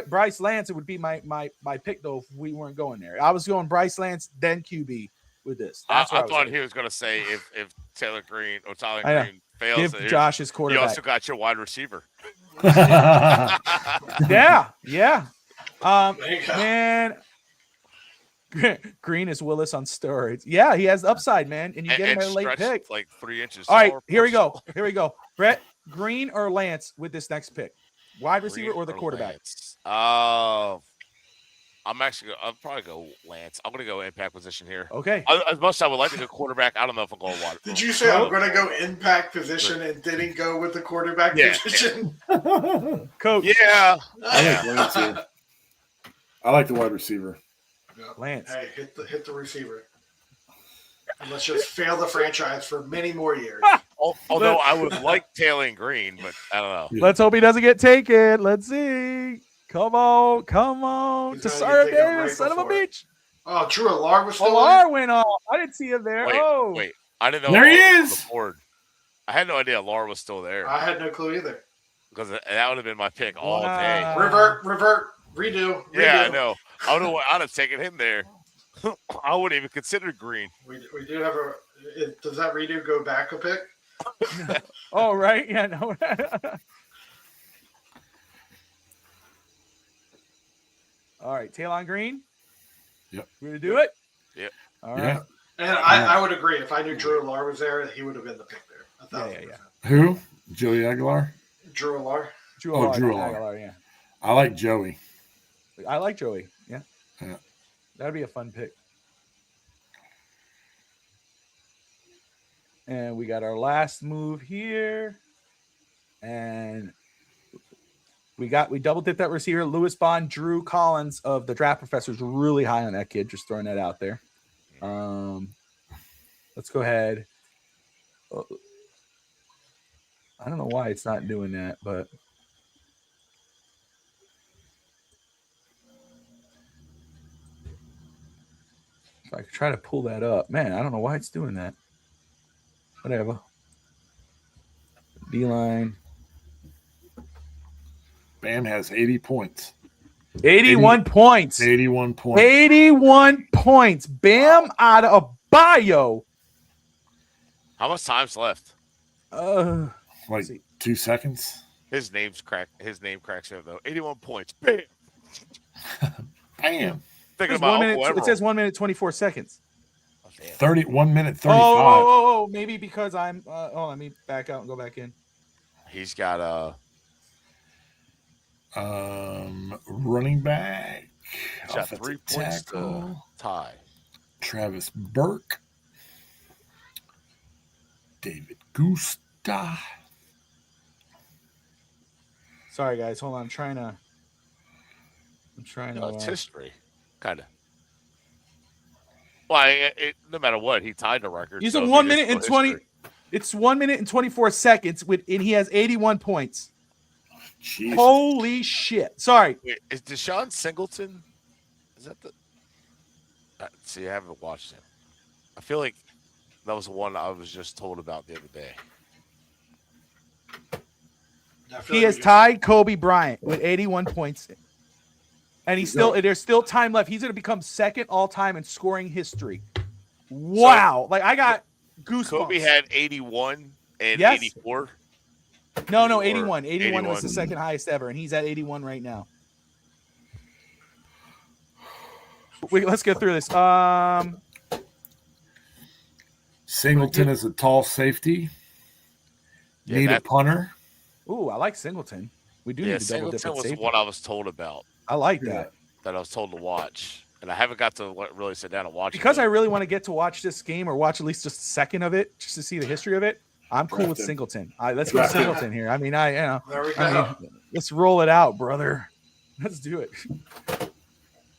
Bryce Lance, it would be my pick though if we weren't going there. I was going Bryce Lance, then QB with this. I thought he was going to say if Tyler Green Green fails, give Josh his quarterback. You also got your wide receiver. Yeah. Man, Green is Willis on steroids. Yeah, he has upside, man, and you get him at a late pick. Like 3 inches. All right, here we go. Brett, Green or Lance with this next pick? Wide receiver or the quarterback? I'll probably go Lance. I'm going to go impact position here. Okay. As much as I would like to go quarterback, I don't know if I'm going wide. Did you say I'm going to go impact position and didn't go with the quarterback position? Coach. Yeah. I like Lance here. I like the wide receiver. Lance. Hey, hit the receiver. And let's just fail the franchise for many more years. Although I would like Taylor Green, but I don't know. Yeah. Let's hope he doesn't get taken. Let's see. Come on. He's To gonna Sarah get taken Davis, right son of a before. bitch. Oh, Drew Alar was still in? Alar went off. I didn't see him there. Wait. I didn't know. There he Alar was is. on the board. I had no idea Laura was still there I had no clue either. because that would have been my pick all day. Wow. Revert, redo. Yeah, I know. I'd have taken him there. I wouldn't even consider Green. We do have does that redo go back a pick? Oh, right. Yeah, no. All right, Taylon Green. Yep. We gonna do it? Yep. All right. Yeah. And I would agree. If I knew Drew Alar was there, he would have been the pick there. 1,000%. Who? Joey Aguilar? Drew Alar. Drew Oh, Alar, Drew yeah, Alar. Aguilar, yeah. I like Joey. I like Joey. Yeah. Yeah. That'd be a fun pick. And we got our last move here. And we double dipped that receiver. Lewis Bond, Drew Collins of the Draft Professors, really high on that kid. Just throwing that out there. Let's go ahead. I don't know why it's not doing that, but if I could try to pull that up, man, I don't know why it's doing that. Whatever. D-line. Bam has 80 points. 81 points. 81 points. 81 points. Bam out of bio. How much time's left? Like 2 seconds. His name cracks up though. 81 points. Bam. Bam. Thinking It's about 1 minute, Uncle it says 1 minute 24 seconds. Emerald. 31 minute 35. Oh, maybe because I'm let me back out and go back in. He's got Running back. he's got offensive 3 points to tackle, tie. Travis Burke. David Gusta. Sorry guys, hold on. I'm trying to It's history, kind of. Well, no matter what, he tied the record. He's so a it's 1 minute and still 20. history. It's 1 minute and 24 seconds and he has 81 points. Jesus. Holy shit. Sorry. Wait, is Deshaun Singleton? Is that the? See, I haven't watched him. I feel like That was the one I was just told about the other day. I feel He like has we tied Kobe Bryant with 81 points. And there's still time left. He's going to become second all time in scoring history. Wow. Like I got goosebumps. Kobe had 81 and Yes. 84. No, Or 81. 81 was 81. the second highest ever, and he's at 81 right now. Let's get through this. Singleton is a tall safety. Yeah, Need a that- punter. Ooh, I like Singleton. We do Yeah, need to double dip Singleton at was the safety. one I was told about I like that. that I was told to watch, and I haven't got to really sit down and watch Because it. I really want to get to watch this game or watch at least just a second of it just to see the history of it. I'm cool with Draft him. Singleton. Let's go Draft him. Singleton here. I mean, There we go. let's roll it out, brother. Let's do it.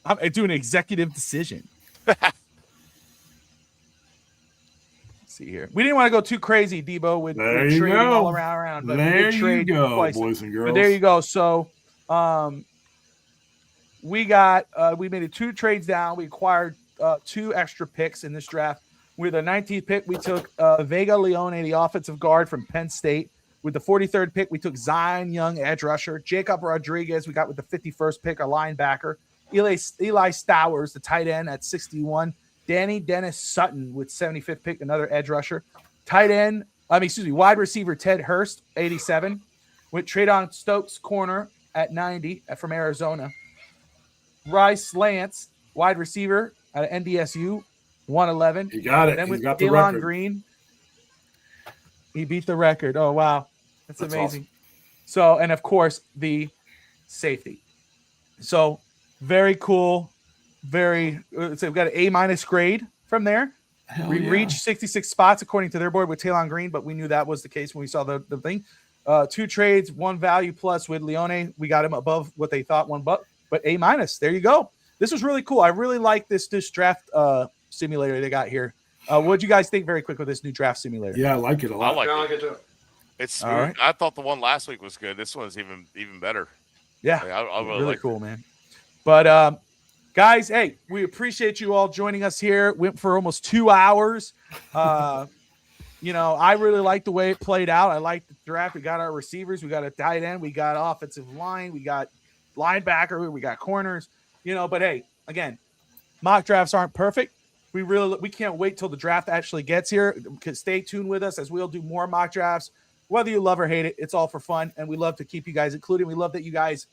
I'm doing an executive decision. Let's see here. We didn't want to go too crazy, Debo, with There you trading go. all around. But we There did you trade go, twice. boys and girls. But there you go. So we got we made it 2 trades down. We acquired 2 extra picks in this draft. With the 19th pick, we took Vega Leone, the offensive guard from Penn State. With the 43rd pick, we took Zion Young, edge rusher. Jacob Rodriguez, we got with the 51st pick, a linebacker. Eli Stowers, the tight end at 61. Danny Dennis Sutton with 75th pick, another edge rusher. Wide receiver Ted Hurst, 87. With Traydon Stokes, corner at 90 from Arizona. Rice Lance, wide receiver at NDSU, 111. He got it. Then He's with got the Elon record. Green, he beat the record. Oh, wow. That's amazing. awesome. So, and of course, the safety. So, very cool. So we've got an A- grade from there. Hell We yeah. reached 66 spots according to their board with Talon Green, but we knew that was the case when we saw the thing. 2 trades, 1 value plus with Leone. We got him above what they thought, but A-. There you go. This was really cool. I really like this draft simulator they got here. What'd you guys think very quick with this new draft simulator? Yeah, I like it a I lot. like I it. like it too. It's All smooth. right. I thought the one last week was good. This one's even better. Yeah, Like, I really really like cool, man. But guys, hey, we appreciate you all joining us here. Went for almost 2 hours. I really like the way it played out. I like the draft. We got our receivers, we got a tight end, we got offensive line, we got linebacker, we got corners. But hey, again, mock drafts aren't perfect. We can't wait till the draft actually gets here. Stay tuned with us as we'll do more mock drafts. Whether you love or hate it, it's all for fun, and we love to keep you guys included. We love that you guys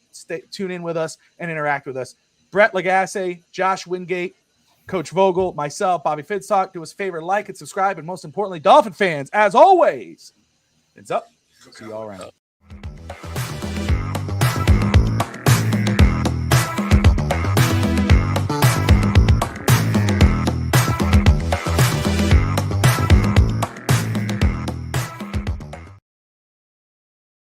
tune in with us and interact with us. Brett Lagasse, Josh Wingate, Coach Vogel, myself, Bobby Fitzpatrick. Do us a favor, like and subscribe, and most importantly, Dolphin fans, as always, it's up. See you all around.